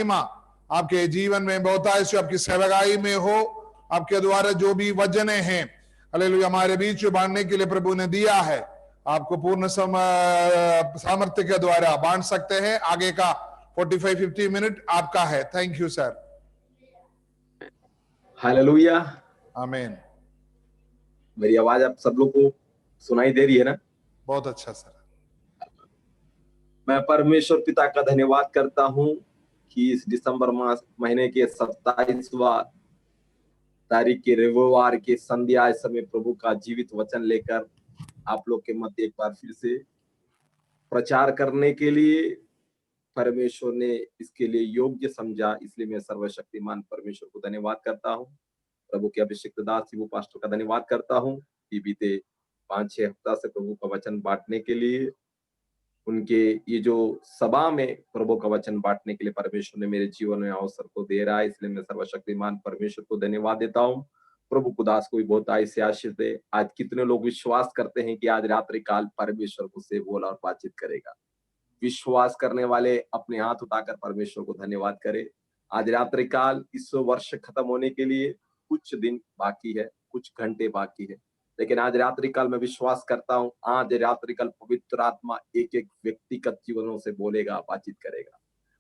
महिमा आपके जीवन में बहुतायत से आपकी सेवकाई में हो। आपके द्वारा जो भी वचने हैं हालेलुया हमारे बीच में बांटने के लिए प्रभु ने दिया है, आपको पूर्ण सामर्थ्य के द्वारा बांट सकते हैं। आगे का 45-50 मिनट आपका है। Thank you sir. हालेलुया, आमीन। मेरी आवाज आप सब लोग को सुनाई दे रही है ना? बहुत अच्छा सर। मैं परमेश्वर पिता का धन्यवाद करता हूं कि इस दिसंबर मास महीने के 27वां तारीख के रविवार के संध्या समय प्रभु का जीवित वचन लेकर आप लोग के मध्य एक बार फिर से प्रचार करने के लिए परमेश्वर ने इसके लिए योग्य समझा, इसलिए मैं सर्वशक्तिमान परमेश्वर को धन्यवाद करता हूं। प्रभु के अभिषिक्त दास वो पास्टर का धन्यवाद करता हूं कि बीते 5-6 हफ्ता से प्रभु का वचन बांटने के लिए, उनके ये जो सभा में प्रभु का वचन बांटने के लिए परमेश्वर ने मेरे जीवन में अवसर को दे रहा है, इसलिए मैं सर्वशक्तिमान परमेश्वर को धन्यवाद देता हूँ। प्रभु को दास को भी बहुत आय से आशीष दे। आज कितने लोग विश्वास करते हैं कि आज रात्रि काल परमेश्वर मुझसे बोला और बातचीत करेगा? विश्वास करने वाले अपने हाथ उठाकर परमेश्वर को धन्यवाद करें। आज रात्रि काल इस वर्ष खत्म होने के लिए कुछ दिन बाकी है, कुछ घंटे बाकी है, लेकिन आज रात्रि काल मैं विश्वास करता हूं, आज रात्रि काल पवित्र आत्मा एक एक व्यक्तिगत जीवनों से बोलेगा, बातचीत करेगा।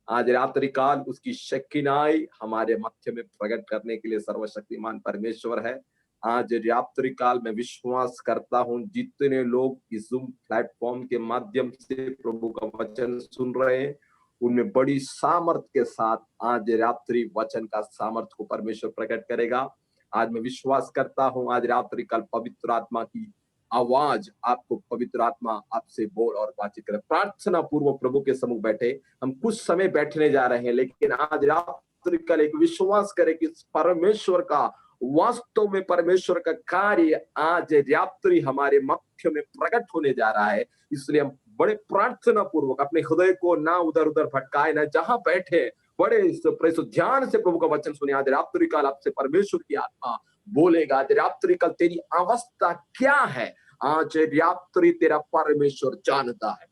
आज रात्रि काल उसकी शक्तिनाई हमारे मध्य में प्रकट करने के लिए सर्वशक्तिमान परमेश्वर है। आज रात्रि काल में विश्वास करता हूं, जितने लोग इस जूम प्लेटफॉर्म के माध्यम से प्रभु का वचन सुन रहे हैं, उनमें बड़ी सामर्थ के साथ आज रात्रि वचन का सामर्थ को परमेश्वर प्रकट करेगा। आज मैं विश्वास करता हूं, आज रात्रि काल पवित्र आत्मा की आवाज आपको, पवित्र आत्मा आपसे बोल और बातचीत करे। प्रार्थना पूर्वक प्रभु के सम्मुख बैठे, हम कुछ समय बैठने जा रहे हैं, लेकिन आज रात्रि काल एक विश्वास करें कि परमेश्वर का, वास्तव में परमेश्वर का कार्य आज रात्रि हमारे मध्य में प्रकट होने जा रहा है। इसलिए हम बड़े प्रार्थना पूर्वक अपने हृदय को ना उधर उधर भटकाए, ना जहां बैठे बड़े ध्यान से प्रभु का वचन सुने। आज रात्रि काल आपसे परमेश्वर की आत्मा बोलेगा। आज रात्रि काल तेरी अवस्था क्या है, आज रात्रि तेरा परमेश्वर जानता है।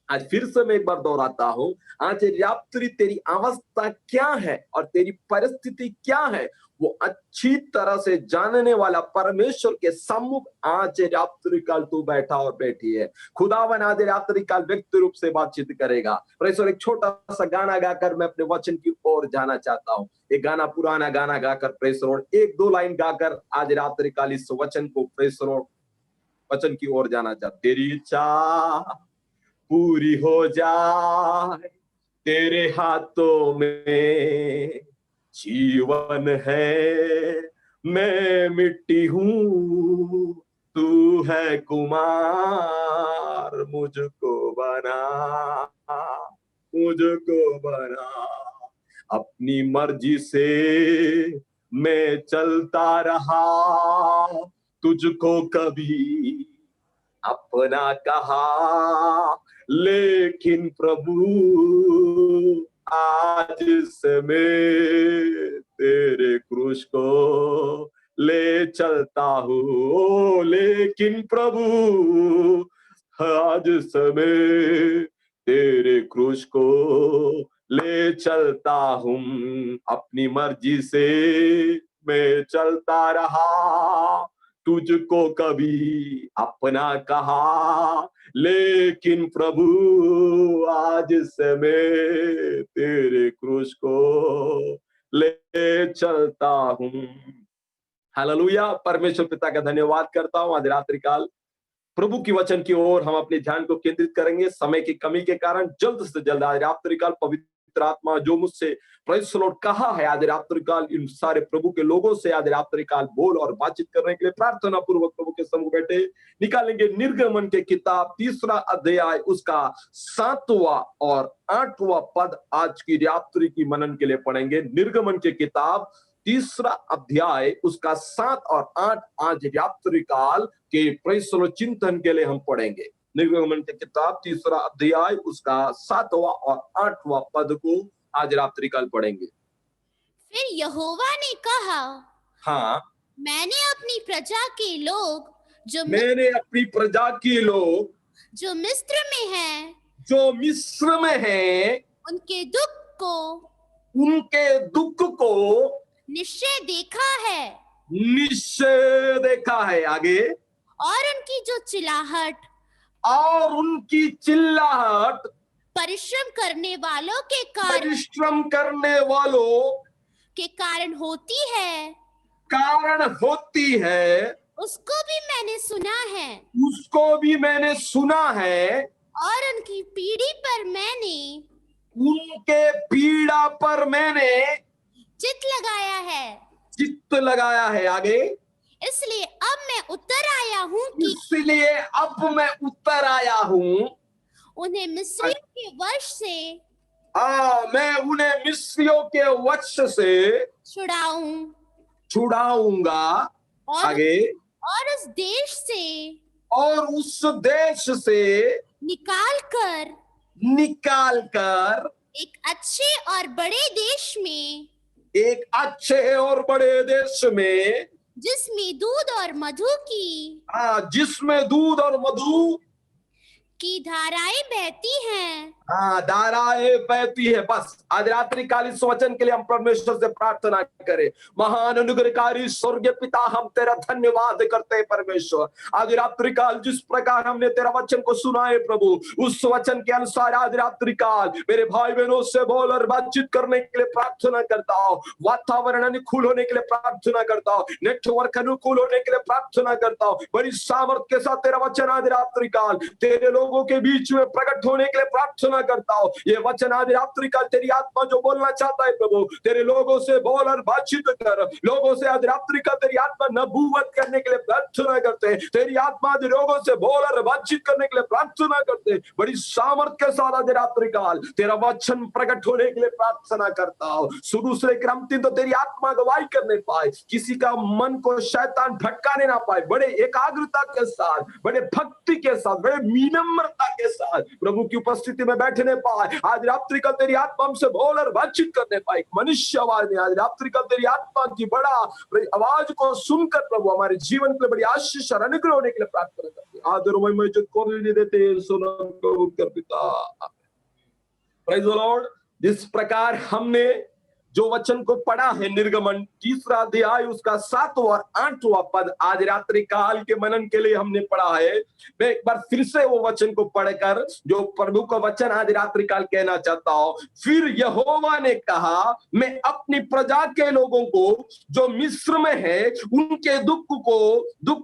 आज फिर से मैं एक बार दोहराता हूं, आज रात्रि तेरी अवस्था क्या है और तेरी परिस्थिति क्या है, वो अच्छी तरह से जानने वाला परमेश्वर के सम्मुख आज रात्रि काल तू बैठा और बैठी है। खुदावन आज रात्रि काल व्यक्ति रूप से बातचीत करेगा। परमेश्वर एक छोटा सा गाना गाकर मैं अपने वचन की ओर जाना चाहता हूँ। एक गाना, पुराना गाना गाकर परमेश्वर 1-2 लाइन गाकर आज रात्रि काल इस वचन को परमेश्वर वचन की ओर जाना चाहता। तेरी इच्छा पूरी हो जाए, तेरे हाथों में जीवन है। मैं मिट्टी हूँ, तू है कुमार, मुझको बना, मुझको बना। अपनी मर्जी से मैं चलता रहा, तुझको कभी अपना कहा, लेकिन प्रभु आज से मैं तेरे क्रूस को ले चलता हूँ। लेकिन प्रभु आज से मैं तेरे क्रूस को ले चलता हूँ। अपनी मर्जी से मैं चलता रहा, तुझको कभी अपना कहा, लेकिन प्रभु आज से मैं तेरे क्रूस को ले चलता हूँ। हालेलुया। परमेश्वर पिता का धन्यवाद करता हूँ। आज रात्रि काल प्रभु की वचन की ओर हम अपने ध्यान को केंद्रित करेंगे। समय की कमी के कारण जल्द से जल्द आज रात्रि काल पवित्र आत्मा जो मुझसे प्रेस लॉर्ड कहा है, आज रात्रि काल इन सारे प्रभु के लोगों से आज रात्रि काल बोल और बातचीत करने के लिए प्रार्थना पूर्वक प्रभु के सम्मुख बैठे निकालेंगे। निर्गमन के किताब 3 अध्याय उसका 7वां और 8वां पद आज की रात्रि की मनन के लिए पढ़ेंगे। निर्गमन के किताब 3 अध्याय उसका 7 और 8 आज रात्रि काल के प्रेस चिंतन के लिए हम पढ़ेंगे। निर्गमन की किताब 3 अध्याय उसका 7वां और 8वां पद को आज रात्रि काल पढ़ेंगे। फिर यहोवा ने कहा, हाँ, मैंने अपनी प्रजा के लोग जो मिस्र में हैं उनके दुख को उनके दुख को निश्चय देखा है निश्चय देखा है। आगे, और उनकी जो चिल्लाहट और उनकी चिल्लाहट परिश्रम करने वालों के कारण परिश्रम करने वालों के कारण होती है, कारण होती है, उसको भी मैंने सुना है, उसको भी मैंने सुना है। और उनकी पीढ़ी पर मैंने उनके पीड़ा पर मैंने चित लगाया है। चित्त लगाया है। आगे, इसलिए अब मैं उतर आया हूँ कि इसलिए अब मैं उतर आया हूँ, उन्हें मिस्रियों के वश से मैं उन्हें मिस्रियों के वश से छुड़ाऊं छुड़ाऊंगा। और आगे, उस देश से और उस देश से निकाल कर एक अच्छे और बड़े देश में, एक अच्छे और बड़े देश में, जिसमें दूध और मधु जिसमें दूध और मधु की धाराएं बहती हैं। धाराएं बहती है। बस आज रात्रि काल इस वचन के लिए हम परमेश्वर से प्रार्थना करें। महान अनुग्रहकारी स्वर्गीय पिता, हम तेरा धन्यवाद करते हैं परमेश्वर। आज रात्रि काल जिस प्रकार हमने तेरा वचन को सुना है प्रभु, उस वचन के अनुसार आज रात्रि काल मेरे भाई बहनों से बोल और बातचीत करने के लिए प्रार्थना करता हूँ। वातावरण अनुकूल होने के लिए प्रार्थना करता हूँ, नेटवर्क अनुकूल होने के लिए प्रार्थना करता हूँ। बड़ी सामर्थ्य के साथ तेरा वचन आज रात्रि काल तेरे लोगों के बीच में प्रकट होने के लिए प्रार्थना करता हूं। ये वचन आज रात्रि काल तेरी आत्मा जो बोलना चाहता है प्रभु, तेरे लोगों से बोल और बातचीत कर। लोगों से आज रात्रि काल तेरी आत्मा नबूवत करने के लिए प्रार्थना करते हैं। तेरी आत्मा आज लोगों से बोल और बातचीत करने के लिए प्रार्थना करते हैं। बड़ी सामर्थ्य के साथ आज रात्रि काल तेरा वचन प्रकट होने के लिए प्रार्थना करता हूं। शुरू से लेकर अंतिम तो तेरी आत्मा गवाही करने पाए, किसी का मन को शैतान भटकाने ना पाए। बड़े एकाग्रता के साथ, बड़े भक्ति के साथ, बड़े विनम्रता के साथ प्रभु की उपस्थिति में बैठने पाए। आज रात्रि का तेरी आत्मा हमसे बोल और बातचीत करने पाए। मनुष्य आवाज में आज रात्रि का तेरी आत्मा की बड़ा आवाज को सुनकर प्रभु हमारे जीवन के लिए बड़ी आशीष और अनुग्रह होने के लिए प्रार्थना करते हैं। आदर महिमा इज्जत कौन नहीं देते, सुनो कर पिता। Praise the Lord. जिस प्रकार हमने जो वचन को पढ़ा है, निर्गमन 3 अध्याय उसका 7वां और 8वां पद आज रात्रि काल के मनन के लिए हमने पढ़ा है। मैं एक बार फिर से वो वचन को पढ़कर जो प्रभु का वचन आज रात्रि काल कहना चाहता हूं। फिर यहोवा ने कहा, मैं अपनी प्रजा के लोगों को जो मिस्र में है उनके दुख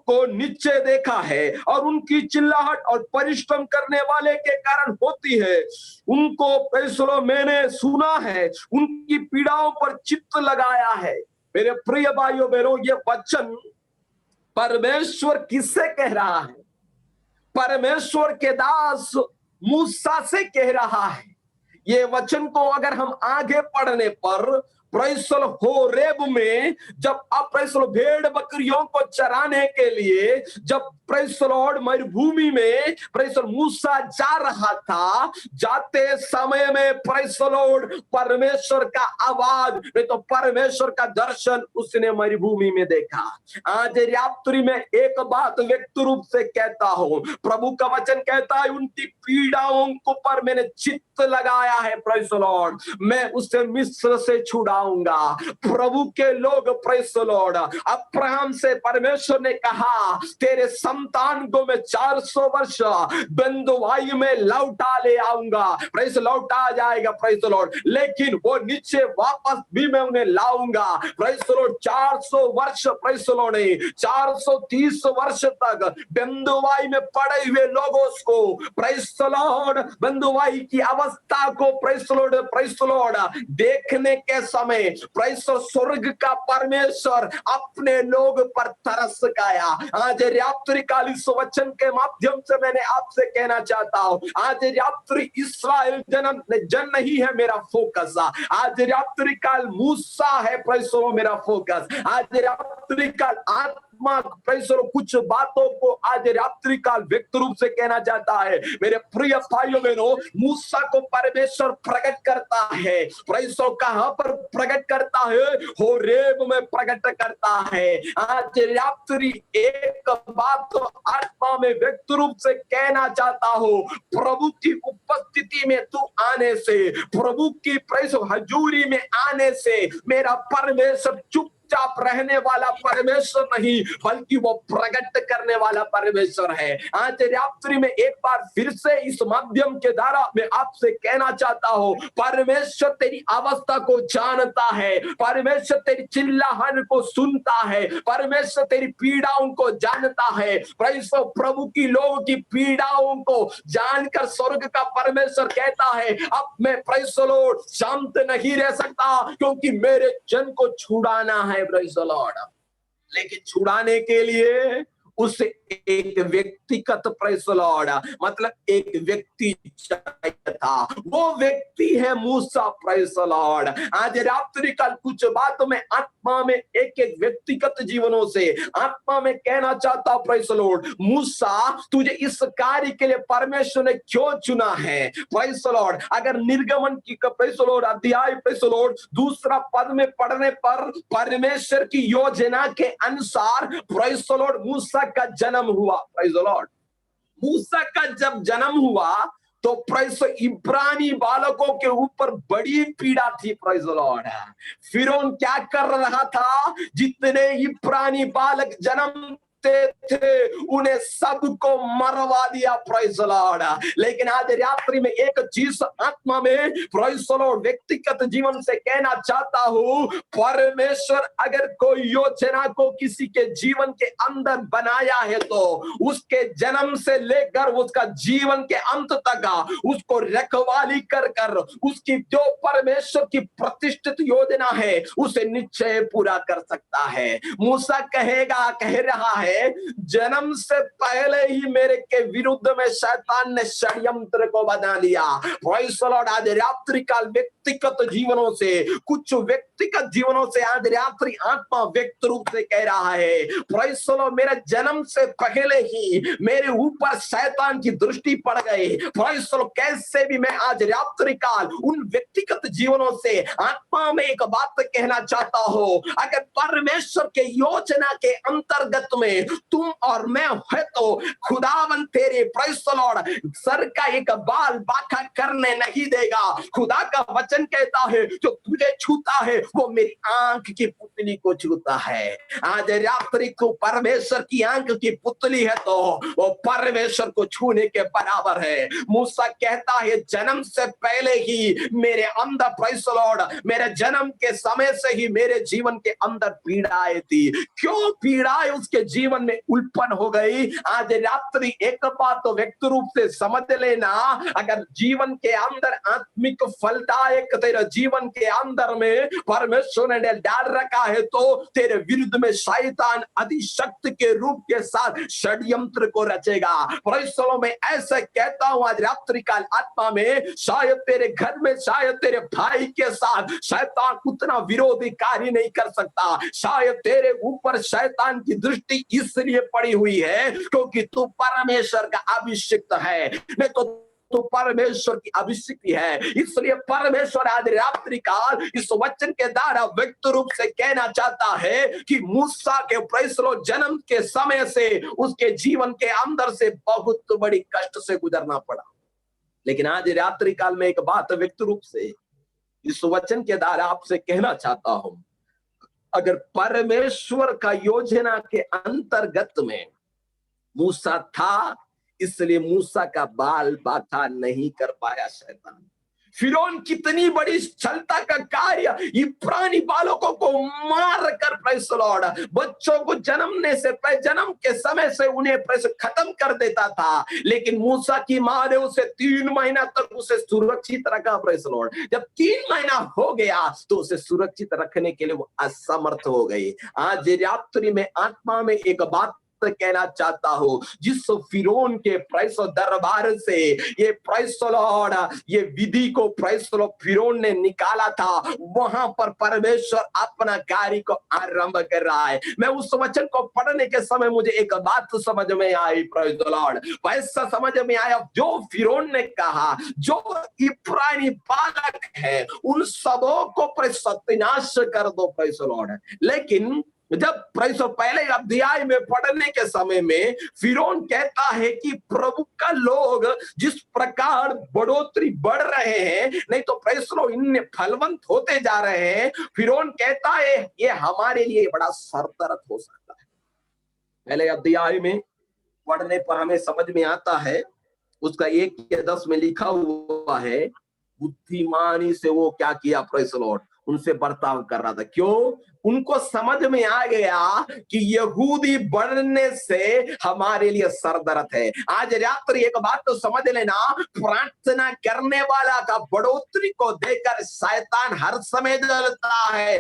को नीचे देखा है, और उनकी चिल्लाहट और परिश्रम करने वाले के कारण होती है। उनको फैसलों मैंने सुना है, उनकी पीड़ाओं पर चित्त लगाया है। मेरे प्रिय भाइयों बहनों, ये वचन परमेश्वर किससे कह रहा है? परमेश्वर के दास मूसा से कह रहा है। ये वचन को अगर हम आगे पढ़ने पर प्रेषल होरेब में जब प्रेषल भेड़ बकरियों को चराने के लिए जब प्रेषल मरुभूमि में प्रेषल मूसा जा रहा था, जाते समय में प्रेषल परमेश्वर का आवाज नहीं तो परमेश्वर का दर्शन उसने मरुभूमि में देखा। आज रात्रि में एक बात व्यक्त रूप से कहता हूं, प्रभु का वचन कहता है उनकी पीड़ाओं को पर मैंने चित्त लगाया है। प्रेषल मैं उसे मिस्र से छुड़ा प्रभु के लोग प्रेज़ द लॉर्ड। अब्राहम से परमेश्वर ने कहा तेरे संतान को मैं 400 वर्ष बंधुआई में लौटा ले आऊंगा, प्रेज़ लौटा जाएगा, प्रेज़ द लॉर्ड। लेकिन वो नीचे वापस भी मैं उन्हें लाऊंगा, प्रेज़ द लॉर्ड। 400 वर्ष प्रेज़ द लॉर्ड नहीं 430 वर्ष तक बंधुआई में पड़े हुए लोगों को प्रेज़ द लॉर्ड बंधुआई की अवस्था को प्रेज़ द लॉर्ड देखने के समय स्वर्ग का परमेश्वर अपने लोग पर तरस खाया। आज रात्रि काल इस वचन के माध्यम से मैंने आपसे कहना चाहता हूं, आज रात्रि इस्राएल जन नहीं है मेरा फोकस। आज रात्रि काल मूसा है प्रेषलो मेरा फोकस। आज रात्रि काल आत्मा प्रेसर कुछ बातों को आज रात्रि काल व्यक्त रूप से कहना चाहता है। मेरे प्रिय भाइयों बहनों, मूसा को परमेश्वर प्रकट करता है। प्रेसर कहां पर प्रकट करता है? होरेब में प्रकट करता है। आज रात्रि एक बात तो आत्मा में व्यक्त रूप से कहना चाहता हूं, प्रभु की उपस्थिति में तू आने से, प्रभु की प्रेसर हजूरी में आने से मेरा परमेश्वर चुपचाप रहने वाला परमेश्वर नहीं, बल्कि वो प्रकट करने वाला परमेश्वर है। आज रात्रि में एक बार फिर से इस माध्यम के द्वारा मैं आपसे कहना चाहता हूं, परमेश्वर तेरी अवस्था को जानता है, परमेश्वर तेरी चिल्लाहट को सुनता है, परमेश्वर तेरी पीड़ाओं को जानता है। प्रभु की लोगों की पीड़ाओं को जानकर स्वर्ग का परमेश्वर कहता है, अब मैं प्रेज़ द लॉर्ड शांत नहीं रह सकता, क्योंकि मेरे जन को छुड़ाना है। Praise the Lord. लेकिन छुड़ाने के लिए उसे एक व्यक्तिगत प्रेज़ द लॉर्ड, मतलब एक व्यक्ति चाहिए था। वो व्यक्ति है मूसा। Praise the Lord. आज रात्रि काल कुछ बातों में आत्मा में एक एक व्यक्तिगत जीवनों से आत्मा में कहना चाहता हूं, प्रेज़ द लॉर्ड, मूसा तुझे इस कार्य के लिए परमेश्वर ने क्यों चुना है? Praise the Lord. अगर निर्गमन की प्रेज़ द लॉर्ड अध्याय प्रेज़ द लॉर्ड 2 पद में पढ़ने पर परमेश्वर की योजना के अनुसार प्रेज़ द लॉर्ड मूसा का जन्म हुआ। Praise the lord. मूसा का जब जन्म हुआ तो प्रेज़ इब्रानी बालकों के ऊपर बड़ी पीड़ा थी। Praise the Lord. फिरौन क्या कर रहा था? जितने इब्रानी बालक जन्म थे उन्हें सबको मरवा दिया। Praise the Lord. लेकिन आज रात्रि में एक चीज आत्मा में प्रेज़ द लॉर्ड व्यक्तिगत जीवन से कहना चाहता हूं, परमेश्वर अगर कोई योजना को किसी के जीवन के अंदर बनाया है तो उसके जन्म से लेकर उसका जीवन के अंत तक उसको रखवाली कर कर उसकी जो परमेश्वर की प्रतिष्ठित योजना है उसे निश्चय पूरा कर सकता है। मूसा कह रहा है, जन्म से पहले ही मेरे के विरुद्ध में शैतान ने षड्यंत्र को बना लिया। Praise the Lord. आज रात्रि काल व्यक्तिगत जीवनों से, कुछ व्यक्तिगत जीवनों से आज रात्रि आत्मा व्यक्त रूप से कह रहा है, प्रेज़ द लॉर्ड, मेरे जन्म से पहले ही मेरे ऊपर शैतान की दृष्टि पड़ गई। Praise the Lord. कैसे भी मैं आज रात्रि काल उन व्यक्तिगत जीवनों से आत्मा में एक बात कहना चाहता हूं, अगर परमेश्वर के योजना के अंतर्गत में तुम और मैं है तो खुदावन तेरे प्रेज़ द लॉर्ड सर का एक बाल बांका करने नहीं देगा। खुदा का वचन कहता है, जो तुझे छूता है वो मेरी आंख की पुतली को छूता है। आज रात्रि को परमेश्वर की आंख की पुतली है तो वो परमेश्वर को छूने के बराबर है। मूसा कहता है, जन्म से पहले ही मेरे अंदर प्रेज़ द लॉर्ड, मेरे जन्म के समय से ही मेरे जीवन के अंदर पीड़ाएं थी। क्यों पीड़ाएं उसके जीवन में उल्पन हो गई? आज रात्रि एक बात तो व्यक्त रूप से समझ लेना, अगर जीवन के अंदर आत्मिक फलदायक तेरे जीवन के अंदर में परमेश्वर ने डाल रखा है तो तेरे विरुद्ध में शैतान अधिशक्ति के रूप के साथ षड्यंत्र को रचेगा। प्रेषणों में ऐसे कहता हूं आज रात्रि काल आत्मा में, शायद तेरे घर में, शायद तेरे भाई के साथ शैतान उतना विरोधी कार्य नहीं कर सकता। शायद तेरे ऊपर शैतान की दृष्टि इसलिए पड़ी हुई है क्योंकि तू परमेश्वर का अभिषिक्त है, नहीं तो परमेश्वर की अभिषिक्ति है। इसलिए परमेश्वर आज रात्रि काल इस वचन के द्वारा व्यक्त रूप से कहना चाहता है कि मूसा के प्रेषणों जन्म के समय से उसके जीवन के अंदर से बहुत बड़ी कष्ट से गुजरना पड़ा। लेकिन आज रात्रि काल में एक बात व्यक्त रूप से इस वचन के द्वारा आपसे कहना चाहता हूं, अगर परमेश्वर का योजना के अंतर्गत में मूसा था, इसलिए मूसा का बाल बांका नहीं कर पाया शैतान। फिरौन कितनी बड़ी छलता का कार्य इब्रानी बालकों को मार कर प्रेज़ द लॉर्ड बच्चों को जन्मने से पहले, जन्म के समय से उन्हें प्रेज़ खत्म कर देता था। लेकिन मूसा की मां ने उसे 3 महीना तक उसे सुरक्षित रखा। Praise the Lord. जब 3 महीना हो गया तो उसे सुरक्षित रखने के लिए वो असमर्थ हो गई। आज रात्रि में आत्मा में एक बात से कहना चाहता हूं, जिस फिरौन के प्रेस दरबार से ये प्रेस लॉर्ड, ये विधि को प्रेस फिरौन ने निकाला था, वहां पर परमेश्वर अपना कार्य को आरंभ कर रहा है। मैं उस वचन को पढ़ने के समय मुझे एक बात समझ में आई, प्रेज द लॉर्ड, वैसा समझ में आया जो फिरौन ने कहा, जो इब्रानी बालक है उन सबों को सत्यानाश कर दो, प्रेज द लॉर्ड। लेकिन जब पहले अध्याय में पढ़ने के समय में फिरौन कहता है कि प्रभु का लोग जिस प्रकार बढ़ोतरी बढ़ रहे हैं, नहीं तो प्रेसलो इनमें फलवंत होते जा रहे हैं, फिरौन कहता है ये हमारे लिए बड़ा सरदर्द हो सकता है। पहले अध्याय में पढ़ने पर हमें समझ में आता है, उसका 1 या 10 में लिखा हुआ है, बुद्धिमानी से वो क्या किया, प्रेज द लॉर्ड, उनसे बर्ताव कर रहा था। क्यों? उनको समझ में आ गया कि यहूदी बढ़ने से हमारे लिए सरदर्द है। आज रात्रि एक बात तो समझ लेना, प्रार्थना करने वाला का बढ़ोतरी को देखकर शैतान हर समय जलता है।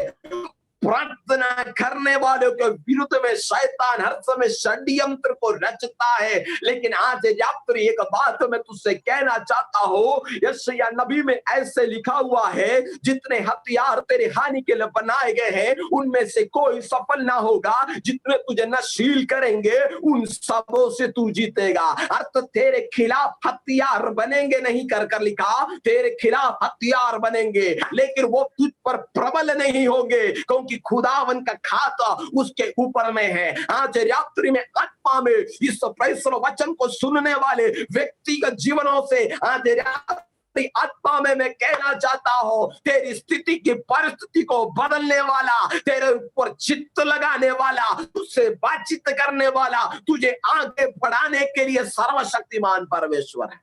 प्रार्थना करने वालों के विरुद्ध में शैतान हर समय षड्यंत्र को रचता है। लेकिन आज रात्रि एक बात मैं तुझसे कहना चाहता हूं, यशायाह नबी में ऐसे लिखा हुआ है, जितने हथियार तेरे हानि के लिए बनाए गए हैं उनमें से कोई सफल ना होगा, जितने तुझे नशील करेंगे उन सबों से तू जीतेगा। अर्थ तेरे खिलाफ हथियार बनेंगे नहीं कर कर लिखा, तेरे खिलाफ हथियार बनेंगे लेकिन वो तुझ पर प्रबल नहीं होंगे, क्योंकि खुदावन का खाता उसके ऊपर में है। आज रात्रि में आत्मा में इस फैसला वचन को सुनने वाले व्यक्तिगत जीवनों से आज रात्रि आत्मा में मैं कहना चाहता हूं, तेरी स्थिति की परिस्थिति को बदलने वाला, तेरे ऊपर चित्त लगाने वाला, तुझसे बातचीत करने वाला, तुझे आगे बढ़ाने के लिए सर्वशक्तिमान परमेश्वर है।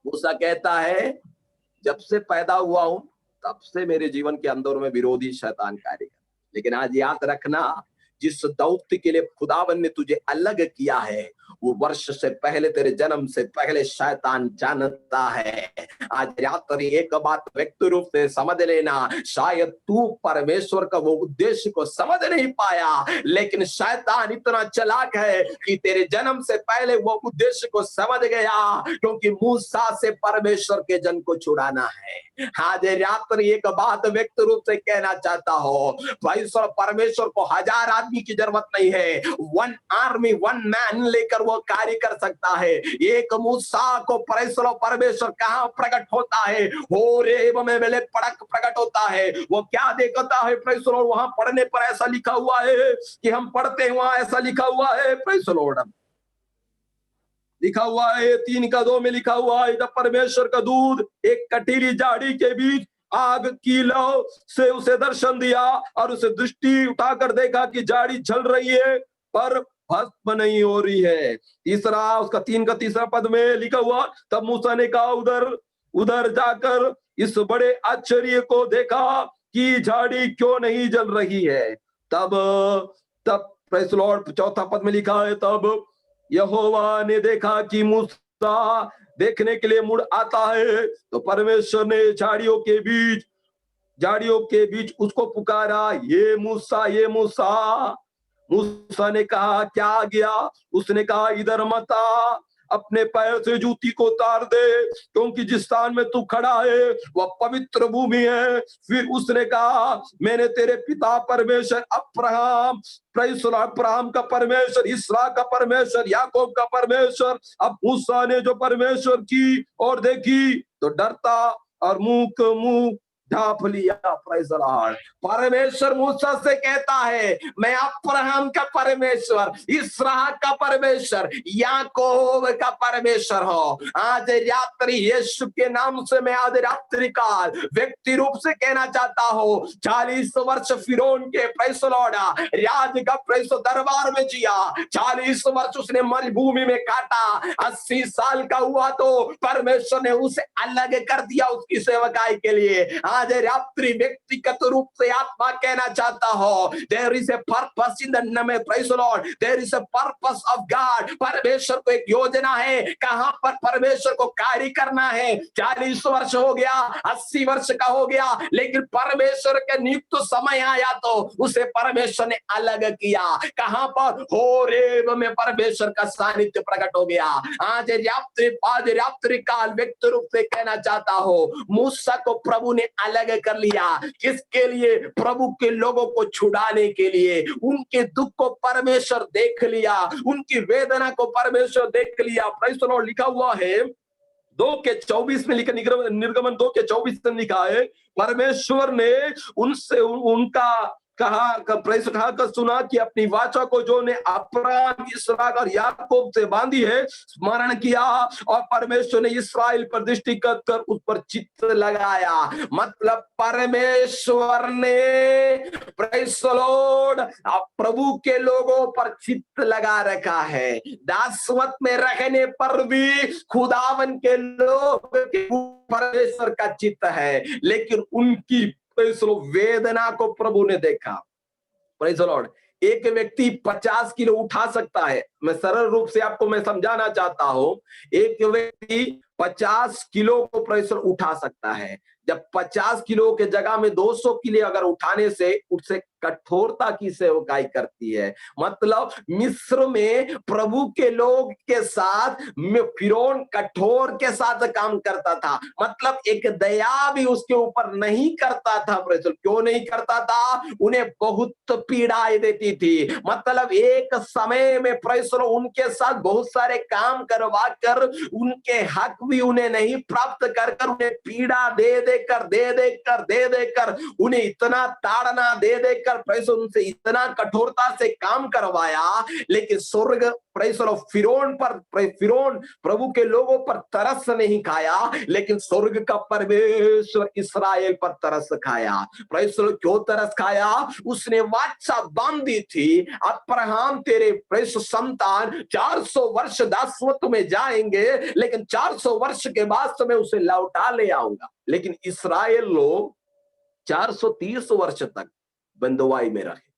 मूसा कहता है, जब से पैदा हुआ हूं तब से मेरे जीवन के अंदर में विरोधी शैतान कार्य। लेकिन आज याद रखना, जिस दौत्य के लिए खुदावन ने तुझे अलग किया है वो वर्ष से पहले, तेरे जन्म से पहले शैतान जानता है। आज रात्रि एक बात व्यक्ति रूप से समझ लेना, शायद तू परमेश्वर का वो उद्देश्य को समझ नहीं पाया, लेकिन शैतान इतना चालाक है कि तेरे जन्म से पहले वो उद्देश्य को समझ गया, क्योंकि मूसा से परमेश्वर के जन को छुड़ाना है। आज रात्रि एक बात व्यक्ति रूप से कहना चाहता हो, भाई परमेश्वर को 1000 आदमी की जरूरत नहीं है, 1 आर्मी 1 मैन लेकर वो कार्य कर सकता है। एक मूसा को परमेश्वर कहां प्रकट होता है, होरेब में मेले पड़क प्रकट होता है। वो क्या देखता है, प्रेज़ द लॉर्ड, वहां पढ़ने पर ऐसा लिखा हुआ है कि हम पढ़ते हैं, वहां ऐसा लिखा हुआ है, प्रेज़ द लॉर्ड, लिखा हुआ है 3:2 में लिखा हुआ है, जब परमेश्वर का दूत एक कटीली झाड़ी के बीच आग की लौ से उसे दर्शन दिया और उसे दृष्टि उठाकर देखा कि झाड़ी जल रही है पर भस्म नहीं हो रही है। तीसरा, उसका 3 का तीसरा पद में लिखा हुआ, तब मूसा ने कहा, उधर जाकर इस बड़े आश्चर्य को देखा कि झाड़ी क्यों नहीं जल रही है। तब प्रेज़ द लॉर्ड 4 पद में लिखा है, तब यहोवा ने देखा कि मूसा देखने के लिए मुड़ आता है, तो परमेश्वर ने झाड़ियों के बीच उसको पुकारा, ये मूसा, ये मूसा। मूसा ने कहा, क्या गया? उसने कहा, इधर मत आ, अपने पैर से जूती को उतार दे, क्योंकि जिस स्थान में तू खड़ा है वह पवित्र भूमि है। फिर उसने कहा, मैंने तेरे पिता परमेश्वर अब्राहम का परमेश्वर, इसहाक का परमेश्वर, याकूब का परमेश्वर। अब मूसा ने जो परमेश्वर की ओर देखी तो डरता और मुंह ढांप लिया। Praise the Lord. परमेश्वर मूसा से कहता है, मैं अब्राहम का परमेश्वर, इसहाक का परमेश्वर, याकूब का परमेश्वर हो। आज रात्रि यीशु के नाम से मैं आज रात्रि काल व्यक्ति रूप से कहना चाहता हूँ, 40 वर्ष फिरौन के प्रेज़ द लॉर्ड राज का प्रेज़ दरबार में जिया, 40 वर्ष उसने मरुभूमि में काटा, 80 साल का हुआ तो परमेश्वर ने उसे अलग कर दिया उसकी सेवकाई के लिए। आज रात्रि व्यक्तिगत रूप से आत्मा कहना चाहता हो, there is a purpose in the name praise the Lord, there is a purpose of God. परमेश्वर को एक योजना है कहां पर परमेश्वर को कार्य करना है। 40 वर्ष हो गया, 80 वर्ष का हो गया, लेकिन परमेश्वर के नियुक्त समय आया तो उसे परमेश्वर ने अलग किया। कहां पर? होरेब में परमेश्वर का सानिध्य प्रकट हो गया। आज रात्रि काल व्यक्ति रूप से कहना चाहता हो, मूसा को प्रभु ने अलग कर लिया। किसके लिए? प्रभु के लोगों को छुड़ाने के लिए। उनके दुख को परमेश्वर देख लिया, उनकी वेदना को परमेश्वर देख लिया। Praise the Lord. लिखा हुआ है 2:24 में लिखा, निर्गमन 2:24 में लिखा है, परमेश्वर ने उनसे उनका कहा सुना कि अपनी वाचा को जो ने अब्राहम, इसहाक और याकूब से बांधी है स्मरण किया, और परमेश्वर ने इस्राएल पर दृष्टि कर उस पर चित्त लगाया। मतलब परमेश्वर ने प्रेज़ द लॉर्ड प्रभु के लोगों पर चित्त लगा रखा है। दासवत में रहने पर भी खुदावन के लोग परमेश्वर का चित्त है, लेकिन उनकी वेदना को प्रभु ने देखा। Praise the Lord. एक व्यक्ति 50 किलो उठा सकता है। मैं सरल रूप से आपको मैं समझाना चाहता हूं, एक व्यक्ति 50 किलो को प्रेज़ द लॉर्ड उठा सकता है। जब 50 किलो के जगह में 200 किलो अगर उठाने से उससे कठोरता की सेवकाई करती है। मतलब मिस्र में प्रभु के लोग के साथ फिरौन कठोर के साथ काम करता था। मतलब एक दया भी उसके ऊपर नहीं करता था। क्यों नहीं करता था? उन्हें बहुत पीड़ाएं देती थी। मतलब एक समय में प्रेषण उनके साथ बहुत सारे काम करवा कर उनके हक भी उन्हें नहीं प्राप्त कर उन्हें पीड़ा दे देकर उन्हें इतना ताड़ना दे देकर प्रेषण उनसे इतना कठोरता से काम करवाया। लेकिन स्वर्ग प्रेषण फिरौन प्रभु के लोगों पर तरस नहीं खाया, लेकिन स्वर्ग का परमेश्वर इस्राएल पर तरस खाया। प्रेषण क्यों तरस खाया? उसने वाचा बांधी थी, अब्राहम तेरे प्रेषण संतान 400 वर्ष दासत्व में जाएंगे, लेकिन 400 वर्ष के बाद मैं उसे लौटा ले आऊंगा। लेकिन इस्राएल लोग 430 वर्ष तक बंदवाई में रहे।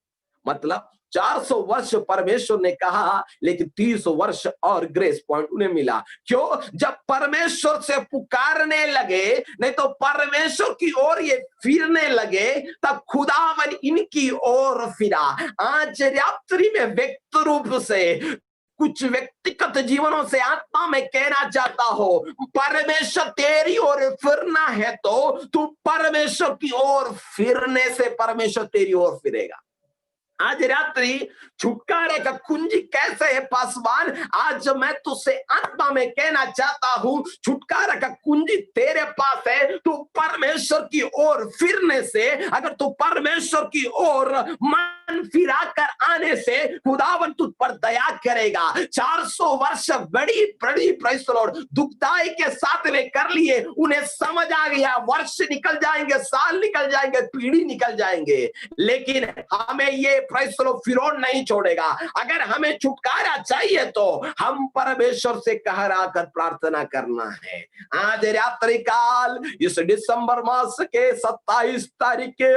मतलब 400 वर्ष परमेश्वर ने कहा, लेकिन 30 वर्ष और ग्रेस पॉइंट उन्हें मिला। क्यों? जब परमेश्वर से पुकारने लगे, नहीं तो परमेश्वर की ओर ये फिरने लगे, तब खुदावन इनकी ओर फिरा। आज रात्रि में व्यक्ति रूप से कुछ व्यक्तिगत जीवनों से आत्मा में कहना चाहता हो, परमेश्वर तेरी ओर फिरना है तो तू परमेश्वर की ओर फिरने से परमेश्वर तेरी ओर फिरेगा। आज रात्रि छुटकारे का कुंजी कैसे है पासवान? आज मैं तुझसे आत्मा में कहना चाहता हूं, छुटकारा का कुंजी तेरे पास है। तू परमेश्वर की ओर फिरने से, अगर तू परमेश्वर की ओर मन फिरा कर आने से खुदावन तुझ पर दया करेगा। 400 वर्ष बड़ी प्रेज़ द लॉर्ड दुखदाई के साथ में कर लिए, उन्हें समझ आ गया, वर्ष निकल जाएंगे, साल निकल जाएंगे, पीढ़ी निकल जाएंगे, लेकिन हमें ये प्रेज़ द लॉर्ड फिरौन नहीं छोड़ेगा। अगर हमें छुटकारा चाहिए तो हम परमेश्वर से कहरा कर प्रार्थना करना है। आज रात्रि काल इस दिसंबर मास के 27 तारीख के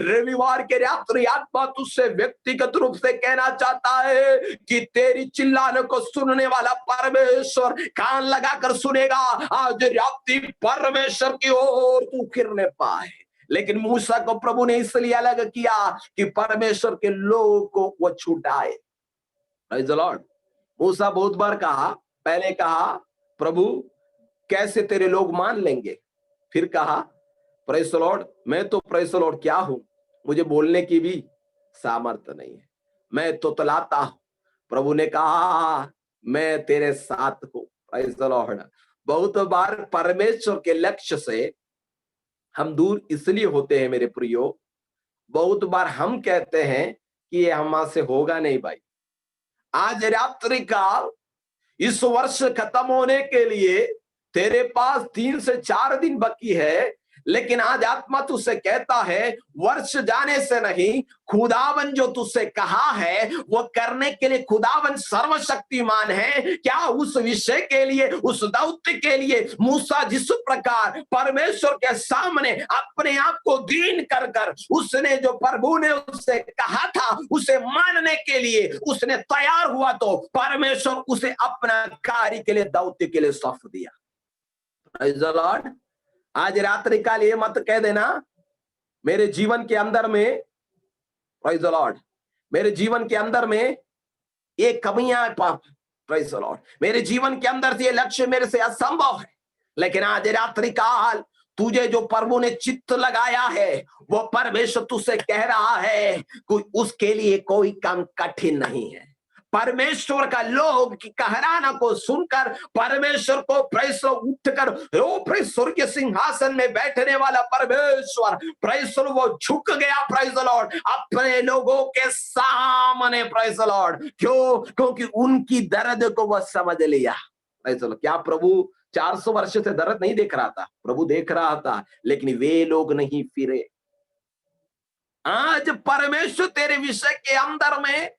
रविवार के रात्रि आत्मा तुझसे व्यक्तिगत रूप से कहना चाहता है कि तेरी चिल्लाने को सुनने वाला परमेश्वर कान लगाकर सुनेगा। आज रात्रि परमेश्वर की ओर तू फिरने पाए। लेकिन मूसा को प्रभु ने इसलिए अलग किया कि परमेश्वर के लोगों को वो छुटाए। Praise the lord. मूसा बहुत बार कहा, पहले कहा प्रभु कैसे तेरे लोग मान लेंगे, फिर कहा प्रेज़ द लॉर्ड मैं तो प्रेज़ द लॉर्ड क्या हूं, मुझे बोलने की भी सामर्थ्य नहीं है, मैं तो तलाता हूं। प्रभु ने कहा मैं तेरे साथ हूं। Praise the Lord. बहुत बार परमेश्वर के लक्ष्य से हम दूर इसलिए होते हैं मेरे प्रियो, बहुत बार हम कहते हैं कि ये हमसे होगा नहीं भाई। आज रात्रि काल इस वर्ष खत्म होने के लिए तेरे पास 3 से 4 दिन बाकी है, लेकिन आज आत्मा तुझसे कहता है वर्ष जाने से नहीं, खुदावन जो तुझसे कहा है वो करने के लिए खुदावन सर्वशक्तिमान है। क्या उस विषय के लिए, उस दौत्य के लिए मूसा जिस प्रकार परमेश्वर के सामने अपने आप को दीन कर कर उसने जो प्रभु ने उससे कहा था उसे मानने के लिए उसने तैयार हुआ, तो परमेश्वर उसे अपना कार्य के लिए, दौत्य के लिए सौंप दिया। Praise the Lord. आज रात्रि काल ये मत कह देना मेरे जीवन के अंदर में, प्रेज़ द लॉर्ड, मेरे जीवन के अंदर में ये कमियां, प्रेज़ द लॉर्ड, मेरे जीवन के अंदर से ये लक्ष्य मेरे से असंभव है। लेकिन आज रात्रि काल तुझे जो प्रभु ने चित्त लगाया है वो परमेश्वर तुझसे कह रहा है कि उसके लिए कोई काम कठिन नहीं है। परमेश्वर का लोग की कहराना को सुनकर परमेश्वर को प्रेसर उठकर प्रेसर के सिंहासन में बैठने वाला परमेश्वर प्रेसर वो झुक गया, प्रेज़ द लॉर्ड, अपने लोगों के सामने, प्रेज़ द लॉर्ड। क्यों? क्योंकि उनकी दर्द को वह समझ लिया, प्रेज़ द लॉर्ड। क्या प्रभु 400 वर्ष से दर्द नहीं देख रहा था? प्रभु देख रहा था, लेकिन वे लोग नहीं फिरे। आज परमेश्वर तेरे विषय के अंदर में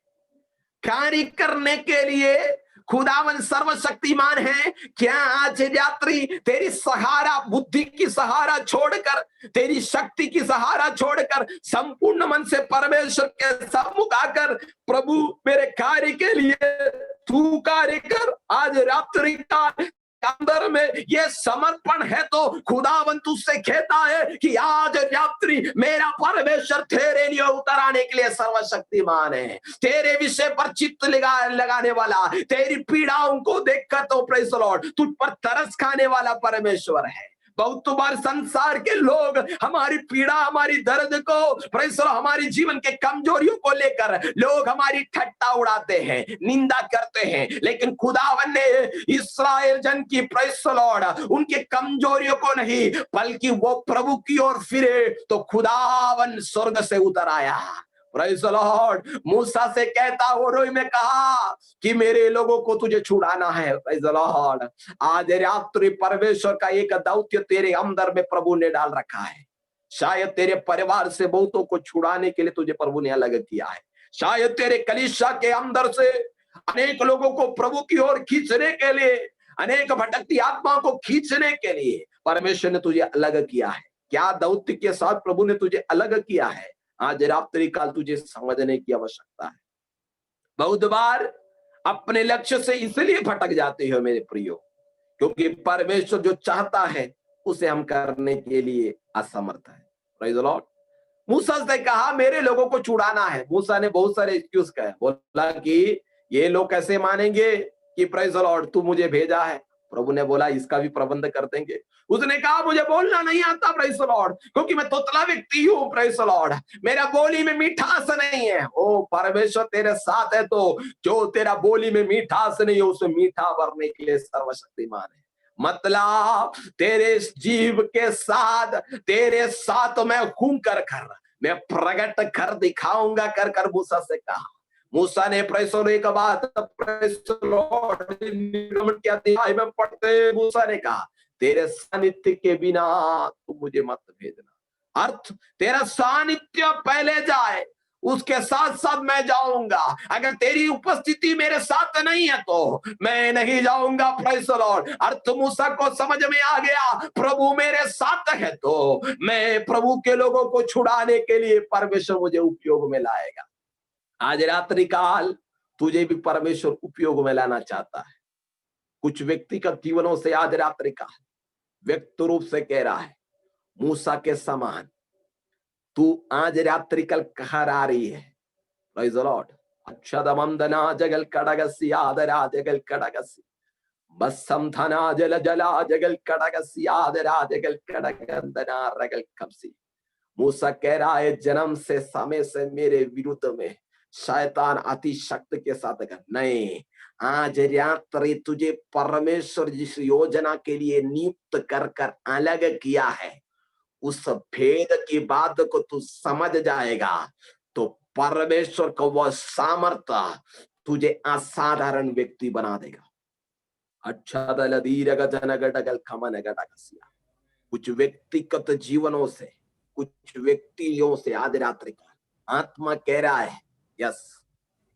कार्य करने के लिए खुदावन सर्वशक्तिमान है। क्या आज रात्रि तेरी सहारा, बुद्धि की सहारा छोड़कर, तेरी शक्ति की सहारा छोड़कर संपूर्ण मन से परमेश्वर के सम्मुख आकर प्रभु मेरे कार्य के लिए तू कार्य कर। आज रात्रि का अंदर में ये समर्पण है, तो खुदावन तुझसे कहता है कि आज रात्रि मेरा परमेश्वर तेरे लिए उतर आने के लिए सर्वशक्तिमान है। तेरे विषय पर चित्त लगाने वाला, तेरी पीड़ाओं को देखकर तो प्रेज़ द लॉर्ड तुझ पर तरस खाने वाला परमेश्वर है। बहुत बार संसार के लोग हमारी पीड़ा, हमारी दर्द को, प्रेज़ द लॉर्ड, हमारी जीवन के कमजोरियों को लेकर लोग हमारी ठट्टा उड़ाते हैं, निंदा करते हैं। लेकिन खुदावन ने इस्राएल जन की, प्रेज़ द लॉर्ड, उनके कमजोरियों को नहीं बल्कि वो प्रभु की ओर फिरे तो खुदावन स्वर्ग से उतर आया। Praise the lord. मूसा से कहता होरोई में कहा कि मेरे लोगों को तुझे छुड़ाना है। Praise the Lord. आज रात्रि परमेश्वर का एक दौत्य तेरे अंदर में प्रभु ने डाल रखा है। शायद तेरे परिवार से बहुतों को छुड़ाने के लिए तुझे प्रभु ने अलग किया है। शायद तेरे कलीसिया के अंदर से अनेक लोगों को प्रभु की ओर खींचने के लिए, अनेक भटकती आत्माओं को खींचने के लिए परमेश्वर ने तुझे अलग किया है। क्या दौत्य के साथ प्रभु ने तुझे अलग किया है? आज रात्रि काल तुझे समझने की आवश्यकता है। बहुत बार अपने लक्ष्य से इसलिए भटक जाते हो मेरे प्रियो, क्योंकि परमेश्वर जो चाहता है उसे हम करने के लिए असमर्थ है। Praise the lord. मूसा से कहा मेरे लोगों को छुड़ाना है। मूसा ने बहुत सारे एक्सक्यूज कहे, बोला कि ये लोग कैसे मानेंगे कि प्रेज़ द लॉर्ड तू मुझे भेजा है। प्रभु ने बोला इसका भी प्रबंध कर देंगे। उसने कहा मुझे बोलना नहीं आता, प्रेज़ द लॉर्ड, क्योंकि मैं तोतला व्यक्ति हूँ, प्रेज़ द लॉर्ड, मेरा बोली में मिठास नहीं है। ओ परमेश्वर तेरे साथ है, तो जो तेरा बोली में मिठास नहीं है उसे मीठा भरने के लिए सर्वशक्तिमान है। मतलब तेरे जीव के साथ, तेरे साथ मैं हूं कर मैं प्रकट कर दिखाऊंगा कर मूसा से कहा। मूसा ने एक बात के अध्याय में पढ़ते मूसा ने कहा तेरे सानिध्य के बिना तू मुझे मत भेजना। अर्थ तेरा सानिध्य पहले जाए, उसके साथ साथ मैं जाऊंगा। अगर तेरी उपस्थिति मेरे साथ नहीं है तो मैं नहीं जाऊंगा। Praise the lord. अर्थ मूसा को समझ में आ गया, प्रभु मेरे साथ है तो मैं प्रभु के लोगों को छुड़ाने के लिए परमेश्वर मुझे उपयोग में लाएगा। आज रात्रि काल तुझे भी परमेश्वर उपयोग में लाना चाहता है। कुछ व्यक्तिगत जीवनों से आज रात्रि काल व्यक्त रूप से कह रहा है मूसा के समान तू आज रात्रि कल कहाँ आ रही है। Praise the lord. अक्षदमंदना जगल कड़गसी आदरा जगल कड़गसी बसम धना जल जला जगल कड़गसी आदरा जगल कड़गंदना रगल कबसी। मूसा कह रहा है जन्म से समय से मेरे विरुद्ध में शैतान अति शक्ति के साथ नहीं, आज रात्रि तुझे परमेश्वर जिस योजना के लिए नियुक्त कर अलग किया है उस भेद की बात को तू समझ जाएगा तो परमेश्वर को वह सामर्थ्य तुझे असाधारण व्यक्ति बना देगा। अच्छा दल दीरग जनगडगल खमन गडगसिया कुछ व्यक्तिगत जीवनों से, कुछ व्यक्तियों से आज रात्रि का आत्मा कह रहा है, यस,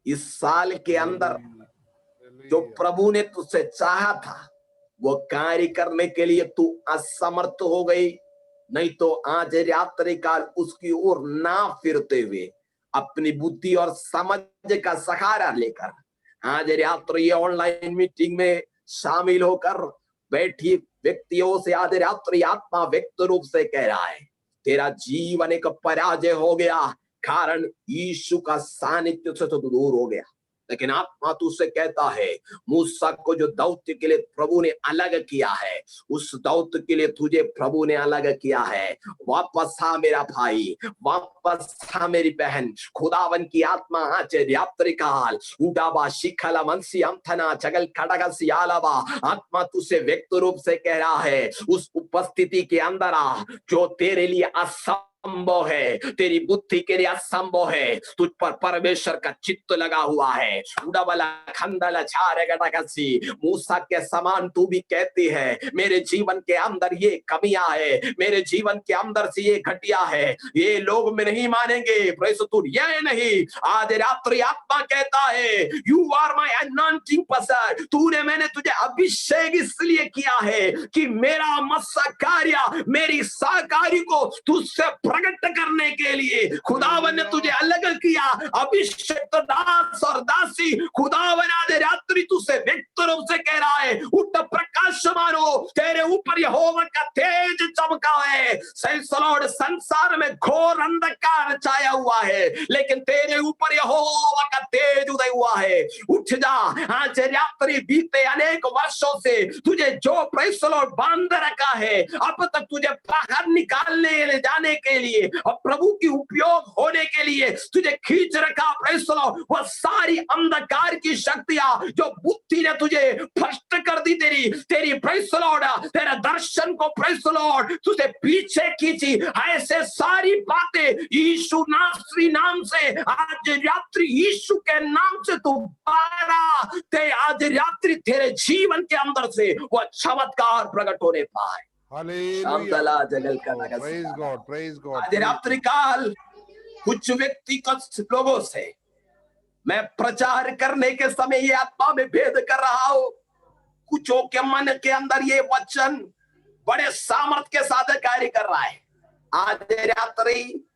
इस साल के अंदर जो प्रभु ने तुझसे चाहा था वो कार्य करने के लिए तू असमर्थ हो गई। नहीं तो आज रात्रि काल उसकी ओर ना फिरते हुए अपनी बुद्धि और समझ का सहारा लेकर आज रात्रि ऑनलाइन मीटिंग में शामिल होकर बैठी व्यक्तियों से आज रात्रि आत्मा व्यक्त रूप से कह रहा है, तेरा जीवन एक पराजय हो गया, कारण यीशु का सानिध्य से तो दूर हो गया। लेकिन आत्मा तुझसे कहता है, मूसा को जो दौत्य के लिए प्रभु ने अलग किया है, उस दौत्य के लिए तुझे प्रभु ने अलग किया है। वापस आ मेरा भाई, वापस आ मेरी बहन। खुदावन की आत्मा आज रात्रि काल उडाबा शिखला मनसी अंथना चगल खड़गा सियालाबा आत्मा तुझसे व्यक्त रूप से कह रहा है, उस उपस्थिति के अंदर आ जो तेरे लिए असंभव है, तेरी बुद्धि के लिए असंभव है। तुझ पर परमेश्वर का चित्त लगा हुआ है। उड़ावला खंडला छारे गटाकसी मूसा के समान तू भी कहती है, मेरे जीवन के अंदर ये कमियां है, मेरे जीवन के अंदर से ये घटिया है, ये लोग में नहीं मानेंगे। तू ये नहीं, आज रात्रि आत्मा कहता है, you are my anointing person. तूने, मैंने तुझे अभिषेक इसलिए किया है कि मेरा मस्सा कार्य, मेरी साकारी को तुझसे प्रकट करने के लिए खुदावन ने तुझे अलग किया। अभिषेक दास और दासी खुदावन आज रात्रि तुझसे व्यक्त रूप से कह रहा है, उठ प्रकाशमान हो, तेरे ऊपर यहोवा का तेज चमका है। संसार में घोर अंधकार छाया हुआ है, लेकिन तेरे ऊपर यहोवा का तेज उदय हुआ है। उठ जा, आज रात्रि बीते अनेक वर्षों से तुझे जो प्रेसलोड बांध रखा है, अब तक तुझे बाहर निकालने ले जाने के लिए और प्रभु की उपयोग होने के लिए तुझे खींच रखा प्रेसलोड, वह सारी अंधकार की शक्तियां जो बुद्धि ने तुझे भ्रष्ट कर दी, तेरी प्रेसलोड, तेरा दर्शन को प्रेसलोड तुझे पीछे खींची। ऐसे सारी बातें यीशु नासरी नाम से आज रात्रि यीशु के नाम से तू बारा ते आज रात्रि तेरे जीवन के अंदर से वह चमत्कार प्रकट होने पाए। आज रात्रि काल कुछ व्यक्तिगत लोगों से मैं प्रचार करने के समय ये आत्मा में भेद कर रहा हूं। कुछों के मन के अंदर ये वचन बड़े सामर्थ्य के साथ कार्य कर रहा है। आज रात्रि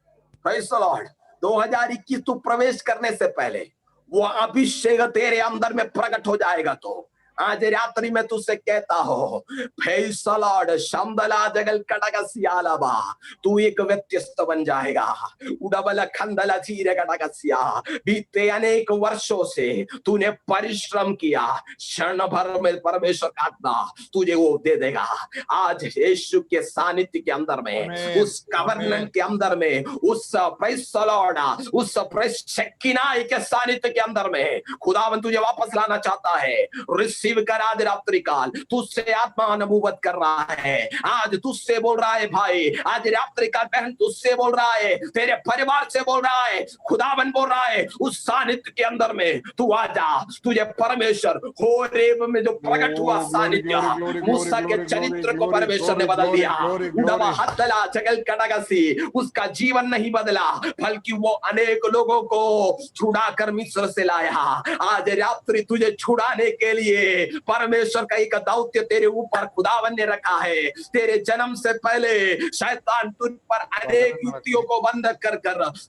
प्रेज़ द लॉर्ड 2021 तू प्रवेश करने से पहले वो अभिषेक तेरे अंदर में प्रकट हो जाएगा। तो आज रात्रि में तुझसे कहता हो, फैसलाड शंदला जगल कटका सियालाबा, तू एक व्यत्यस्त बन जाएगा। उड़बल खंदला चीरे कटका सिया, बीते अनेक वर्षों से तूने परिश्रम किया, क्षण भर में परमेश्वर का आत्मा तुझे वो दे देगा। आज यीशु के सानिध्य के अंदर में, उस कवर्नन के अंदर में, उस फैसलाड, उस शक्किनाई के सानिध्य के अंदर में खुदावन तुझे वापस लाना चाहता है। कर आज रात्रि काल तुझसे आत्मा अनुभूत कर रहा है। आज तुझसे बोल रहा है भाई, आज रात्रि काल बहन तुझसे बोल रहा है, तेरे परिवार से बोल रहा है, खुदावन बोल रहा है, उस सानिध्य के अंदर में तू आ जा। तुझे परमेश्वर होरेब में जो प्रकट हुआ सानिध्य, मूसा के चरित्र को परमेश्वर ने बदल दिया। उड़वा हत्तला जगल कटागसी, उसका जीवन नहीं बदला, बल्कि वो अनेक लोगों को छुड़ाकर मिस्र से लाया। आज रात्रि तुझे छुड़ाने के लिए परमेश्वर का एक दौत्य तेरे ऊपर खुदावन ने रखा है। तेरे जन्म से पहले शैतान तुझ पर अनेक युक्तियों को बंद कर